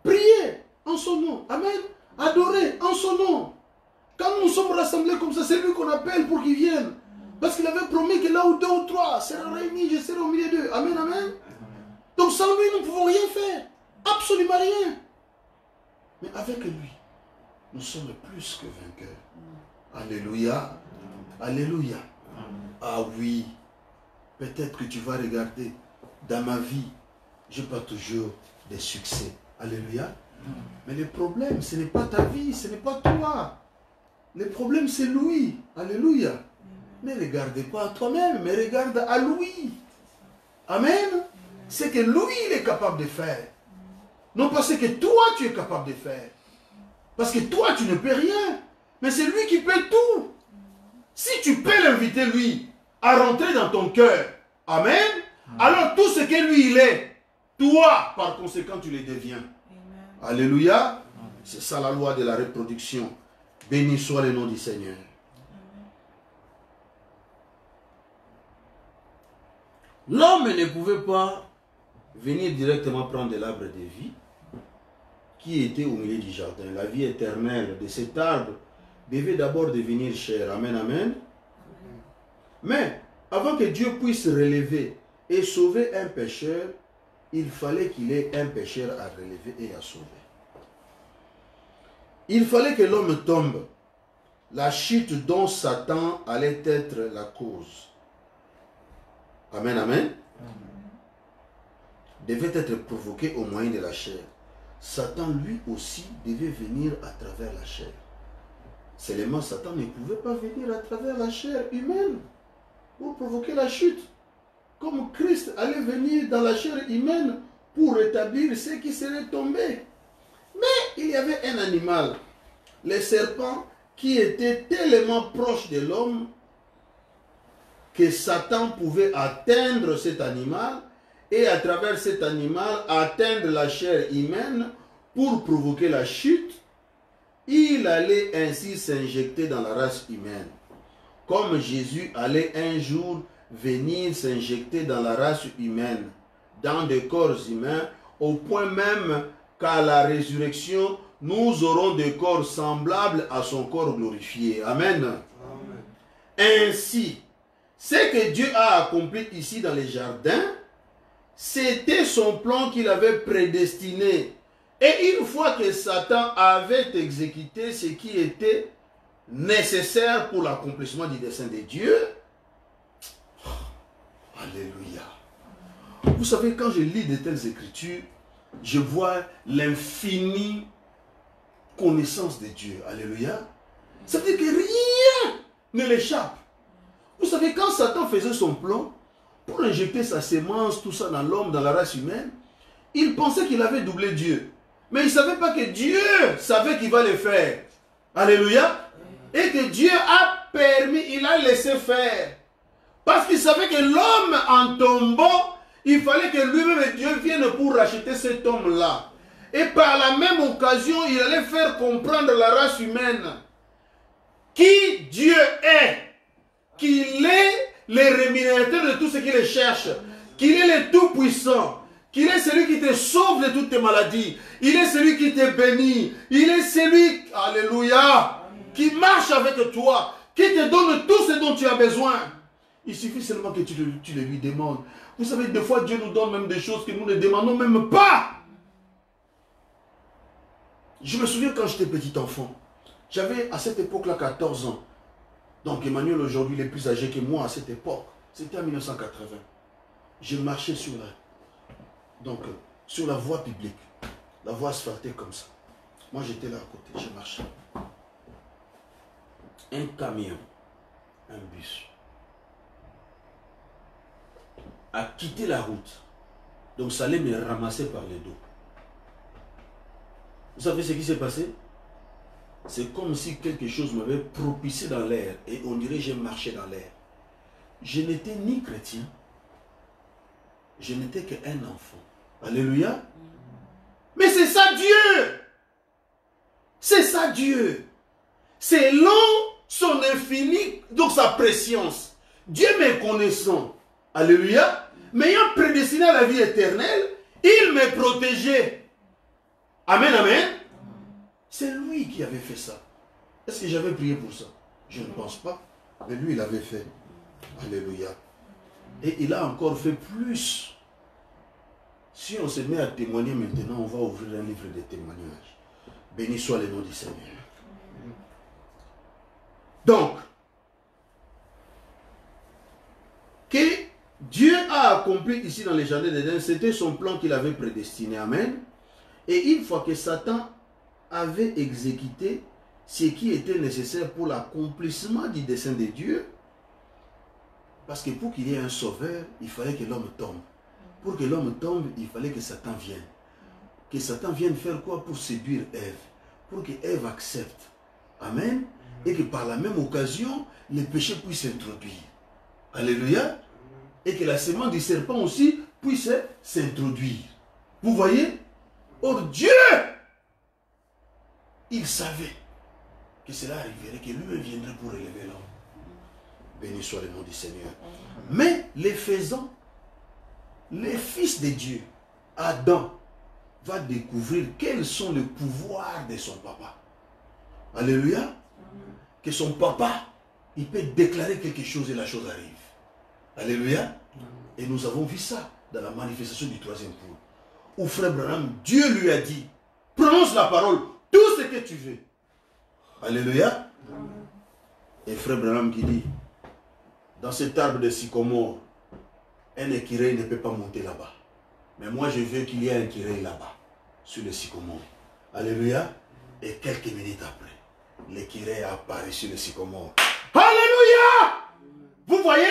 Priez en son nom. Amen. Adorez en son nom. Quand nous sommes rassemblés comme ça, c'est lui qu'on appelle pour qu'il vienne. Parce qu'il avait promis que là où deux ou trois seront réunis, je serai au milieu d'eux. Amen, amen. Donc sans lui, nous ne pouvons rien faire. Absolument rien. Mais avec lui, nous sommes plus que vainqueurs. Alléluia. Alléluia. Ah oui. Peut-être que tu vas regarder. Dans ma vie, je n'ai pas toujours des succès. Alléluia. Mais le problème, ce n'est pas ta vie, ce n'est pas toi. Le problème, c'est lui. Alléluia. Ne regarde pas à toi-même, mais regarde à lui. Amen. C'est que lui, il est capable de faire. Non pas ce que toi, tu es capable de faire. Parce que toi, tu ne peux rien. Mais c'est lui qui peut tout. Si tu peux l'inviter, lui, à rentrer dans ton cœur, amen, alors tout ce que lui, il est, toi, par conséquent, tu le deviens. Alléluia. C'est ça la loi de la reproduction. Béni soit le nom du Seigneur. L'homme ne pouvait pas venir directement prendre de l'arbre de vie qui était au milieu du jardin. La vie éternelle de cet arbre devait d'abord devenir chair. Amen, amen. Mais avant que Dieu puisse relever et sauver un pécheur, il fallait qu'il ait un pécheur à relever et à sauver. Il fallait que l'homme tombe. La chute dont Satan allait être la cause. Amen, amen. Devait être provoqué au moyen de la chair. Satan lui aussi devait venir à travers la chair. Seulement Satan ne pouvait pas venir à travers la chair humaine pour provoquer la chute. Comme Christ allait venir dans la chair humaine pour rétablir ceux qui seraient tombés. Mais il y avait un animal, le serpent, qui était tellement proche de l'homme que Satan pouvait atteindre cet animal et à travers cet animal atteindre la chair humaine pour provoquer la chute. Il allait ainsi s'injecter dans la race humaine. Comme Jésus allait un jour venir s'injecter dans la race humaine, dans des corps humains, au point même qu'à la résurrection, nous aurons des corps semblables à son corps glorifié. Amen. Amen. Ainsi, ce que Dieu a accompli ici dans les jardins, c'était son plan qu'il avait prédestiné. Et une fois que Satan avait exécuté ce qui était nécessaire pour l'accomplissement du dessein de Dieu, alléluia. Vous savez, quand je lis de telles écritures, je vois l'infinie connaissance de Dieu. Alléluia. Ça veut dire que rien ne l'échappe. Vous savez, quand Satan faisait son plan pour injecter sa sémence, tout ça dans l'homme, dans la race humaine, il pensait qu'il avait doublé Dieu. Mais il ne savait pas que Dieu savait qu'il va le faire. Alléluia. Et que Dieu a permis, il a laissé faire. Parce qu'il savait que l'homme en tombant, il fallait que lui-même Dieu vienne pour racheter cet homme-là. Et par la même occasion, il allait faire comprendre à la race humaine qui Dieu est, qu'il est le rémunérateur de tout ce qu'il cherche, qu'il est le Tout-Puissant, qu'il est celui qui te sauve de toutes tes maladies, il est celui qui te bénit, il est celui, alléluia, qui marche avec toi, qui te donne tout ce dont tu as besoin. Il suffit seulement que tu le lui demandes. Vous savez, des fois, Dieu nous donne même des choses que nous ne demandons même pas. Je me souviens quand j'étais petit enfant, j'avais à cette époque-là 14 ans. Donc Emmanuel aujourd'hui il est plus âgé que moi à cette époque. C'était en 1980. Je marchais sur la voie publique, la voie asphaltée comme ça. Moi j'étais là à côté, je marchais. Un camion, un bus, a quitté la route. Donc ça allait me ramasser par le dos. Vous savez ce qui s'est passé? C'est comme si quelque chose m'avait propulsé dans l'air. Et on dirait que j'ai marché dans l'air. Je n'étais ni chrétien. Je n'étais qu'un enfant. Alléluia. Mais c'est ça Dieu. C'est ça Dieu. C'est long son infini, donc sa préscience. Dieu m'est connaissant. Alléluia. M'ayant prédestiné à la vie éternelle, il m'a protégé. Amen, amen. C'est lui qui avait fait ça. Est-ce que j'avais prié pour ça? Je ne pense pas. Mais lui, il avait fait. Alléluia. Et il a encore fait plus. Si on se met à témoigner maintenant, on va ouvrir un livre de témoignages. Béni soit le nom du Seigneur. Donc, que Dieu a accompli ici dans les jardins d'Éden, c'était son plan qu'il avait prédestiné. Amen. Et une fois que Satan avait exécuté ce qui était nécessaire pour l'accomplissement du dessein de Dieu, parce que pour qu'il y ait un sauveur, il fallait que l'homme tombe. Pour que l'homme tombe, il fallait que Satan vienne. Que Satan vienne faire quoi? Pour séduire Ève. Pour que Ève accepte. Amen. Et que par la même occasion, le péché puisse s'introduire. Alléluia. Et que la semence du serpent aussi puisse s'introduire. Vous voyez? Or Dieu, il savait que cela arriverait, que lui viendrait pour élever l'homme. Béni soit le nom du Seigneur. Mais les faisant, les fils de Dieu, Adam, va découvrir quels sont les pouvoirs de son papa. Alléluia. Que son papa, il peut déclarer quelque chose et la chose arrive. Alléluia. Et nous avons vu ça dans la manifestation du troisième jour. Où frère Branham, Dieu lui a dit, prononce la parole, tout ce que tu veux. Alléluia. Et frère Branham qui dit, dans cet arbre de sycomore, un écureuil ne peut pas monter là-bas. Mais moi je veux qu'il y ait un écureuil là-bas, sur le sycomore. Alléluia. Et quelques minutes après, l'écureuil a apparu sur le sycomore. Alléluia. Vous voyez,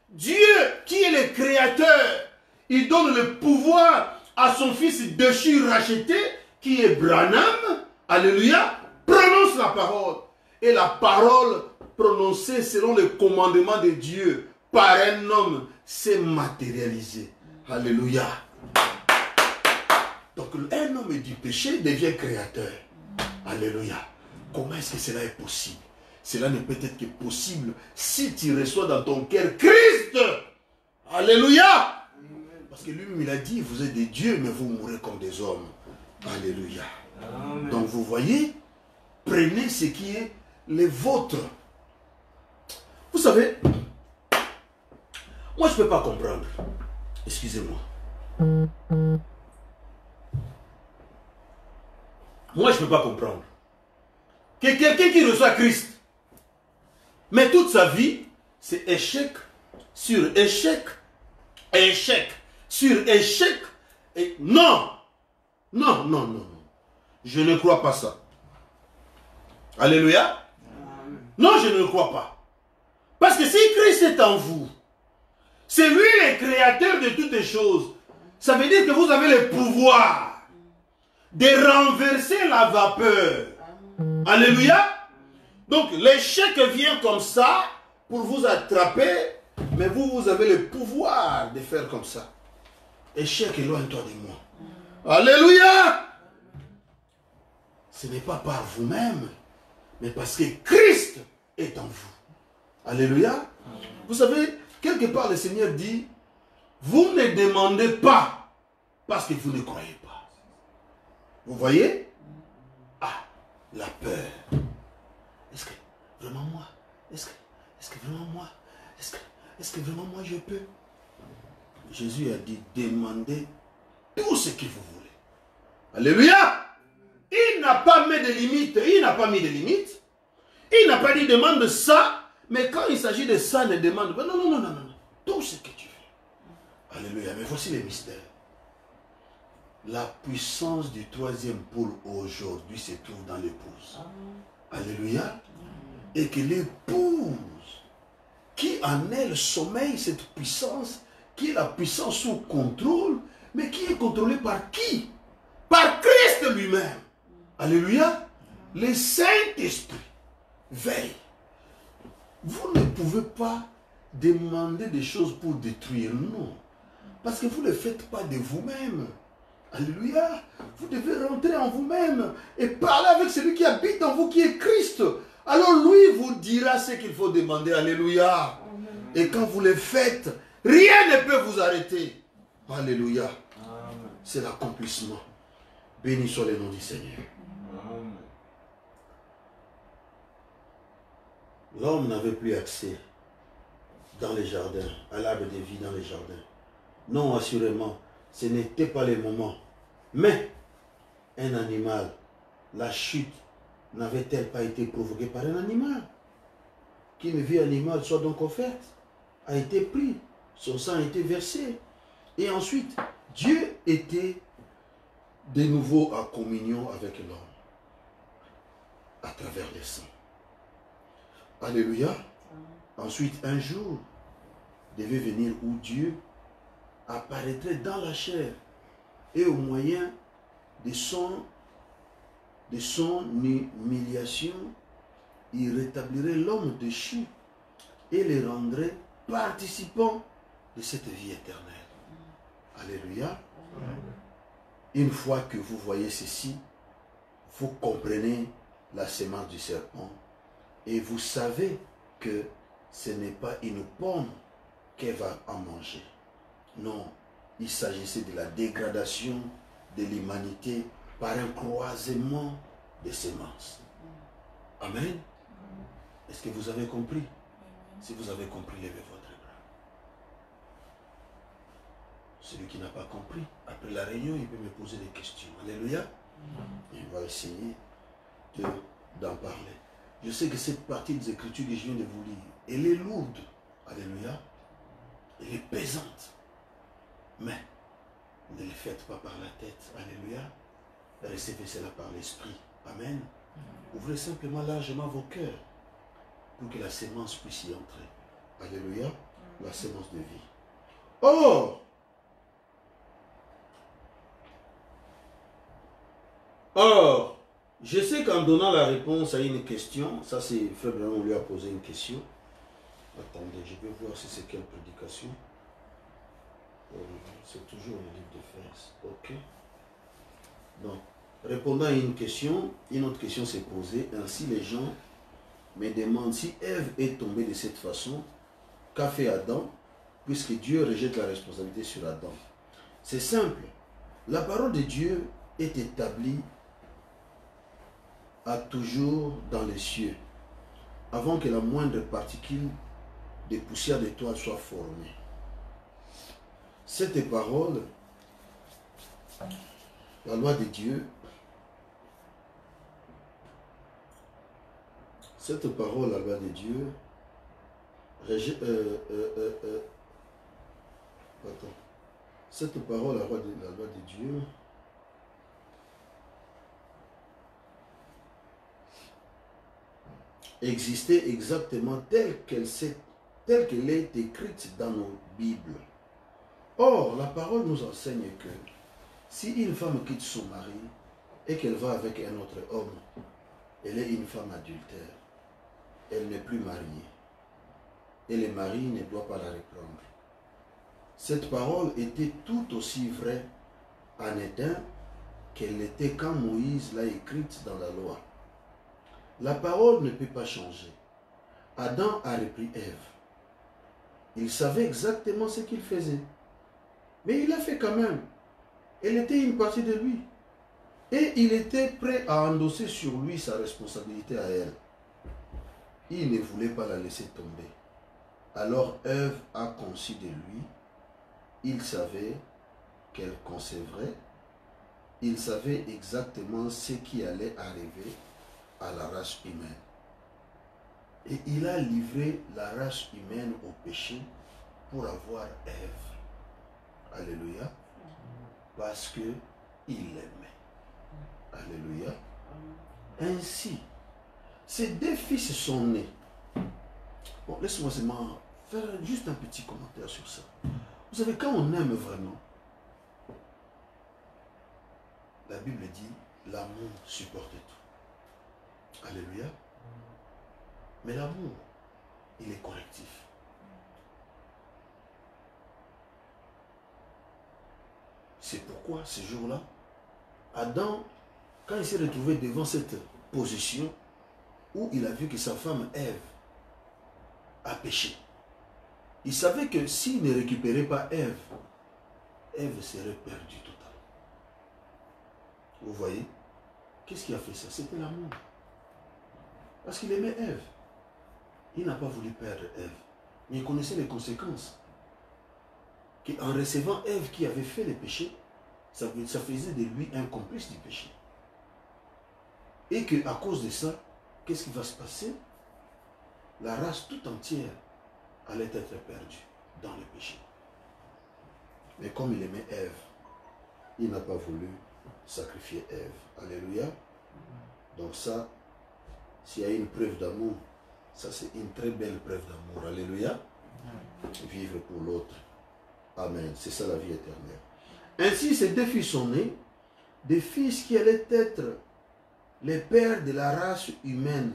Dieu qui est le créateur, il donne le pouvoir à son fils déchu racheté, qui est Branham. Alléluia. Prononce la parole. Et la parole prononcée selon le commandement de Dieu par un homme s'est matérialisée. Alléluia. Donc un homme du péché devient créateur. Alléluia. Comment est-ce que cela est possible? Cela ne peut être que possible si tu reçois dans ton cœur Christ. Alléluia. Parce que lui-même il a dit, vous êtes des dieux mais vous mourrez comme des hommes. Alléluia. Amen. Donc vous voyez, prenez ce qui est le vôtre. Vous savez, moi je ne peux pas comprendre. Excusez-moi. Moi je ne peux pas comprendre que quelqu'un qui reçoit Christ, mais toute sa vie, c'est échec sur échec, échec sur échec. Et non, non, non, non, non. Je ne crois pas ça. Alléluia. Non, je ne le crois pas. Parce que si Christ est en vous, c'est lui le créateur de toutes les choses. Ça veut dire que vous avez le pouvoir de renverser la vapeur. Alléluia. Donc l'échec vient comme ça pour vous attraper Mais vous, vous avez le pouvoir de faire comme ça. Échec, éloigne-toi de moi. Alléluia! Ce n'est pas par vous-même, mais parce que Christ est en vous. Alléluia! Vous savez, quelque part le Seigneur dit, vous ne demandez pas parce que vous ne croyez pas. Vous voyez? Ah, la peur. Est-ce que vraiment moi? Est-ce que vraiment moi? Est-ce que vraiment moi je peux? Jésus a dit, demandez tout ce que vous voulez. Alléluia! Il n'a pas mis de limites. Il n'a pas mis de limites. Il n'a pas dit demande ça. Mais quand il s'agit de ça, ne demande pas. Non, non, non, non, non. Tout ce que tu veux. Alléluia. Mais voici le mystère. La puissance du troisième pôle aujourd'hui se trouve dans l'épouse. Alléluia. Et que l'épouse, qui en elle sommeille cette puissance, qui est la puissance sous contrôle, mais qui est contrôlée par qui? Par Christ lui-même. Alléluia. Le Saint-Esprit veille. Vous ne pouvez pas demander des choses pour détruire, non. Parce que vous ne le faites pas de vous-même. Alléluia. Vous devez rentrer en vous-même et parler avec celui qui habite en vous, qui est Christ. Alors lui vous dira ce qu'il faut demander. Alléluia. Et quand vous le faites, rien ne peut vous arrêter. Alléluia. C'est l'accomplissement. Béni soit le nom du Seigneur. L'homme n'avait plus accès dans les jardins, à l'arbre de vie dans les jardins. Non, assurément, ce n'était pas le moment. Mais, un animal, la chute, n'avait-elle pas été provoquée par un animal? Qu'une vie animale soit donc offerte, a été pris, son sang a été versé. Et ensuite, Dieu était de nouveau en communion avec l'homme, à travers les sangs. Alléluia. Ensuite, un jour devait venir où Dieu apparaîtrait dans la chair et au moyen de son humiliation, il rétablirait l'homme déchu et le rendrait participant de cette vie éternelle. Alléluia. Une fois que vous voyez ceci, vous comprenez la sémence du serpent. Et vous savez que ce n'est pas une pomme qu'elle va en manger. Non, il s'agissait de la dégradation de l'humanité par un croisement de semences. Amen. Est-ce que vous avez compris? Si vous avez compris, levez votre bras. Celui qui n'a pas compris, après la réunion, il peut me poser des questions. Alléluia. Il va essayer d'en parler. Je sais que cette partie des Écritures que je viens de vous lire, elle est lourde. Alléluia. Elle est pesante. Mais ne le faites pas par la tête. Alléluia. Recevez cela par l'Esprit. Amen. Ouvrez simplement largement vos cœurs pour que la sémence puisse y entrer. Alléluia. La sémence de vie. Or, je sais qu'en donnant la réponse à une question, ça c'est Frère Branham, on lui a posé une question. Attendez, je vais voir si c'est quelle prédication. C'est toujours le livre d'Éphèse. Ok. Donc, répondant à une question, une autre question s'est posée. Ainsi, les gens me demandent si Ève est tombée de cette façon, qu'a fait Adam, puisque Dieu rejette la responsabilité sur Adam. C'est simple. La parole de Dieu est établie à toujours dans les cieux, avant que la moindre particule de poussière d'étoile soit formée. Cette parole, la loi de Dieu, cette parole, la loi de Dieu, cette parole, la loi de Dieu, existait exactement telle qu'elle est écrite dans nos Bibles. Or, la parole nous enseigne que si une femme quitte son mari et qu'elle va avec un autre homme, elle est une femme adultère. Elle n'est plus mariée. et le mari ne doit pas la reprendre. Cette parole était tout aussi vraie en Éden qu'elle l'était quand Moïse l'a écrite dans la loi. La parole ne peut pas changer. Adam a repris Ève. Il savait exactement ce qu'il faisait. Mais il l'a fait quand même. Elle était une partie de lui. Et il était prêt à endosser sur lui sa responsabilité à elle. Il ne voulait pas la laisser tomber. Alors Ève a conçu de lui. Il savait qu'elle concevrait. Il savait exactement ce qui allait arriver à la race humaine. Et il a livré la race humaine au péché pour avoir Ève. Alléluia. Parce qu'il l'aimait. Alléluia. Ainsi, ces deux fils sont nés. Bon, laisse-moi seulement faire juste un petit commentaire sur ça. Vous savez, quand on aime vraiment, la Bible dit, l'amour supporte tout. Alléluia. Mais l'amour, il est correctif. C'est pourquoi, ce jour-là, Adam, quand il s'est retrouvé devant cette position où il a vu que sa femme Ève a péché, il savait que s'il ne récupérait pas Ève, Ève serait perdue totalement. Vous voyez? Qu'est-ce qui a fait ça? C'était l'amour. Parce qu'il aimait Ève. Il n'a pas voulu perdre Ève. Mais il connaissait les conséquences. Qu'en recevant Ève qui avait fait le péché, ça faisait de lui un complice du péché. Et qu'à cause de ça, qu'est-ce qui va se passer? La race tout entière allait être perdue dans le péché. Mais comme il aimait Ève, il n'a pas voulu sacrifier Ève. Alléluia. Donc ça, s'il y a une preuve d'amour, ça c'est une très belle preuve d'amour. Alléluia. Vivre pour l'autre. Amen. C'est ça la vie éternelle. Ainsi, ces deux fils sont nés, des fils qui allaient être les pères de la race humaine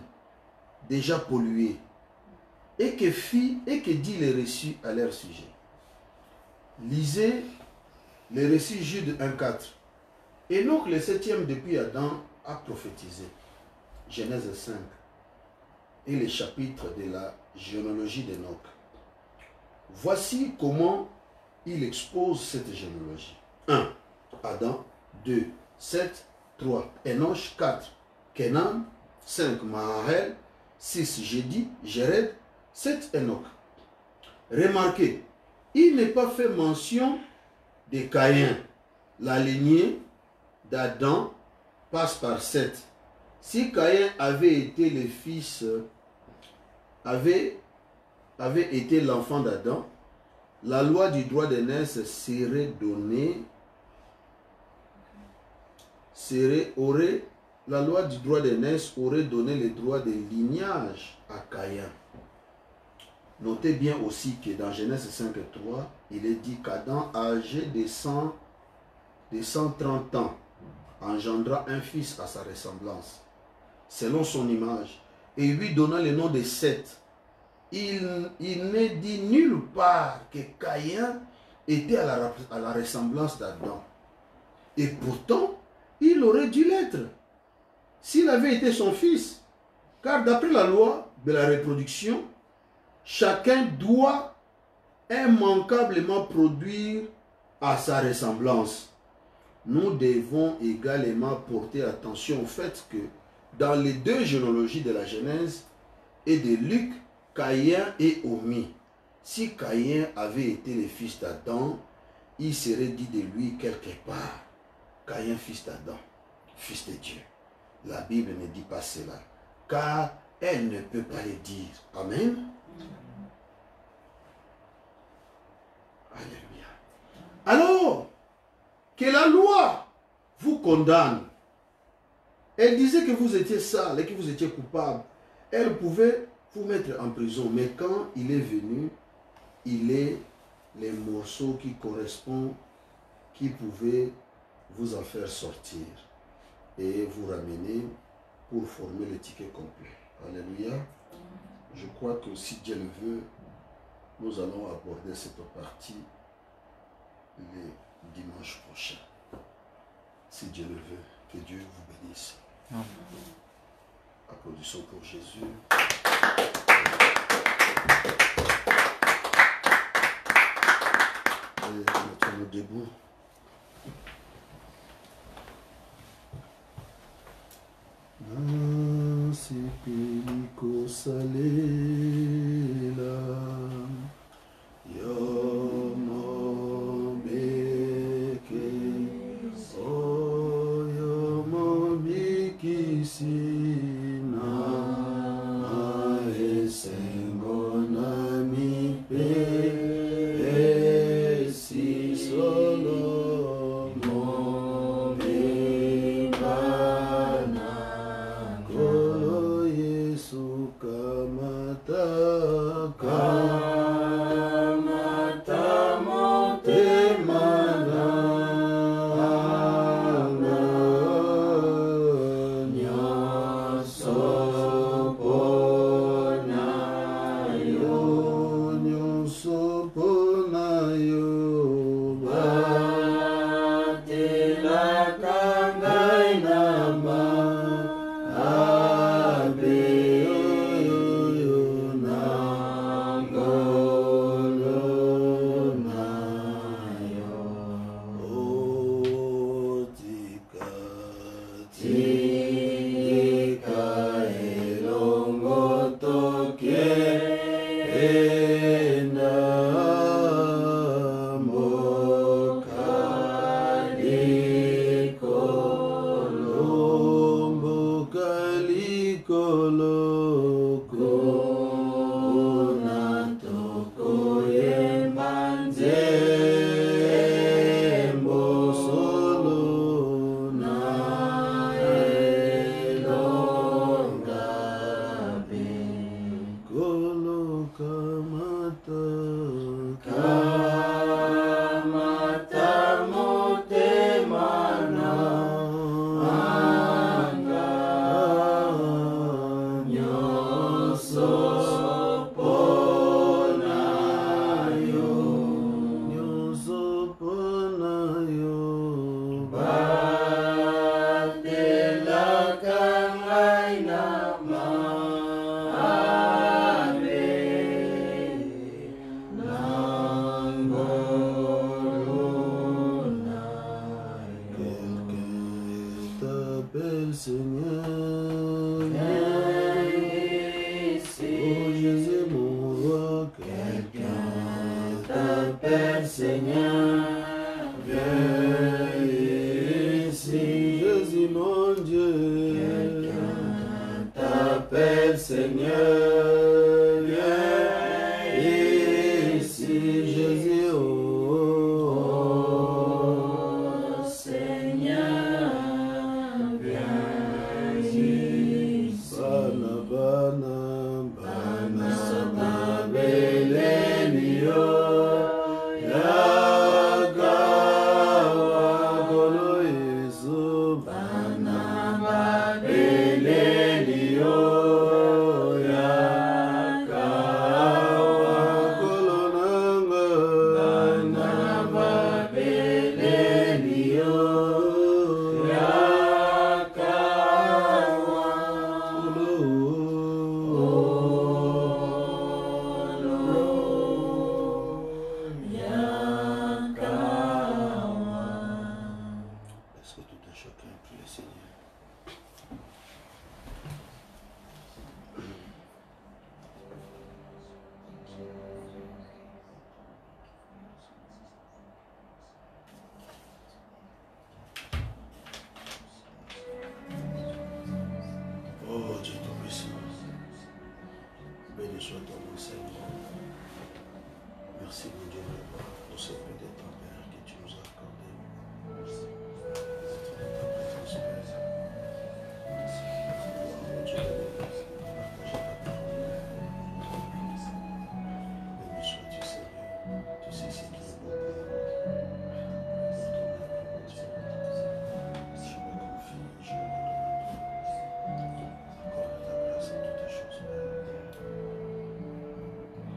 déjà polluée, et que dit les récits à leur sujet. Lisez les récits Jude 1,4. Enoch, le septième depuis Adam, a prophétisé. Genèse 5. Et les chapitres de la généalogie d'Enoch. Voici comment il expose cette généalogie. 1. Adam. 2. 7. 3. Enoch. 4. Kenan. 5. Mahael. 6. Jédi. Jéred. 7. Enoch. Remarquez, il n'est pas fait mention de Caïn. La lignée d'Adam passe par 7. Si Caïn avait été le fils, avait été l'enfant d'Adam, la loi du droit d'aînesse serait donnée, la loi du droit d'aînesse aurait donné le droit de lignage à Caïn. Notez bien aussi que dans Genèse 5,3, il est dit qu'Adam, âgé de 130 ans, engendra un fils à sa ressemblance, selon son image, et lui donna le nom de Seth. Il n'est dit nulle part que Caïn était à la ressemblance d'Adam. Et pourtant, il aurait dû l'être, s'il avait été son fils. Car d'après la loi de la reproduction, chacun doit immanquablement produire à sa ressemblance. Nous devons également porter attention au fait que dans les deux généalogies de la Genèse et de Luc, Caïn est omis. Si Caïn avait été le fils d'Adam, il serait dit de lui quelque part, Caïn fils d'Adam, fils de Dieu. La Bible ne dit pas cela, car elle ne peut pas le dire. Amen. Alléluia. Alors, que la loi vous condamne, elle disait que vous étiez sale et que vous étiez coupable, elle pouvait vous mettre en prison. Mais quand il est venu, il est les morceaux qui correspondent, qui pouvaient vous en faire sortir et vous ramener pour former le ticket complet. Alléluia. Je crois que si Dieu le veut, Nous allons aborder cette partie les dimanches prochains. Si Dieu le veut, que Dieu vous bénisse. Amen. Applaudissons pour Jésus. Et mettons-nous debout. Nasipiko salela yomo beke o yomo biki sina esengo na mi pe si solo mo bebana kolo Yesu kamata kamata motemana nyoso ponayo nyoso ponayo batela kangai nama abe yo nangolo nayo otika tika elongo toke ena mboka likolo mboka likolo kuna toko yembanzembo solo na elonga be kolo kamata kamata motemana anga nyoso ponayo nyoso ponayo batela kangai nama abe nangolo nayo. Quelqu'un t'appelle Seigneur, oh Jésus mon roi. Quelqu'un t'appelle Seigneur, viens ici. Jésus mon Dieu, quelqu'un t'appelle Seigneur, viens ici. Jésus, oh Seigneur, viens ici. Bana bana bana sababelenio yagawa kolo Yesu bana babelenio yagawa kolo nanga bana babelenio yagawa est-ce que tout un chacun prie le Seigneur? Oh Dieu Tout-Puissant, béni soit ton nom Seigneur. Merci mon Dieu pour ce peu de temps Père que tu nous as accordé. Merci pour ta présence Père. Gloire au Dieu de partager ta parole. Béni sois-tu Seigneur. Tu sais ce qui est bon pour nous. Je me confie, je me donne à toi. Accorde ta grâce en toutes choses Père.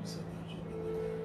Seigneur Dieu béni.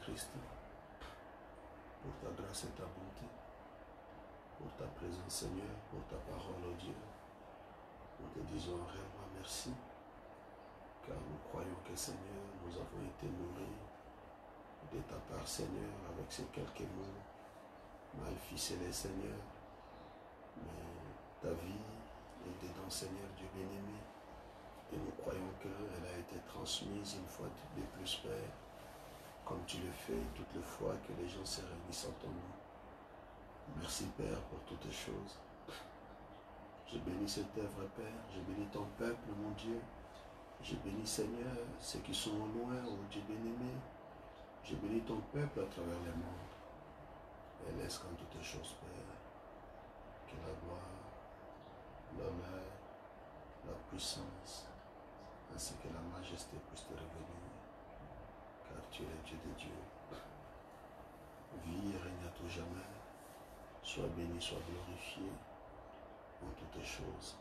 Jésus-Christ, pour ta grâce et ta bonté, pour ta présence, Seigneur, pour ta parole, oh Dieu. Nous te disons réellement merci, car nous croyons que, Seigneur, nous avons été nourris de ta part, Seigneur, avec ces quelques mots mal ficelés, Seigneur. Mais ta vie est dedans, Seigneur Dieu bien-aimé. Et nous croyons qu'elle a été transmise une fois de plus, Père, comme tu le fais toutes les fois que les gens se réunissent en ton nom. Merci, Père, pour toutes les choses. Je bénis cette œuvre, Père. Je bénis ton peuple, mon Dieu. Je bénis, Seigneur, ceux qui sont au loin, oh Dieu bien-aimé. Je bénis ton peuple à travers le monde. Et laisse qu'en toutes choses, Père, que la gloire, l'honneur, la puissance, ainsi que la majesté puissent te revenir. Car tu es le Dieu des dieux. Vis et règne à tout jamais. Sois béni, sois glorifié en toutes choses.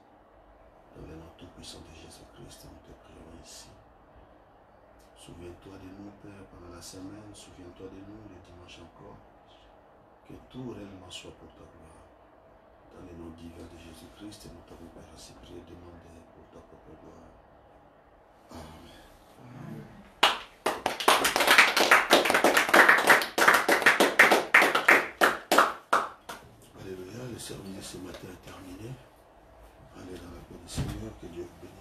Dans le nom tout-puissant de Jésus-Christ, nous te prions ici. Souviens-toi de nous, Père, pendant la semaine. Souviens-toi de nous le dimanche encore. Que tout réellement soit pour ta gloire. Dans le nom divin de Jésus-Christ, nous t'avons, Père, ainsi prié, demandé pour ta propre gloire. Amen. Alléluia, le service de ce matin est terminé. Allez dans la paix du Seigneur, que Dieu vous bénisse.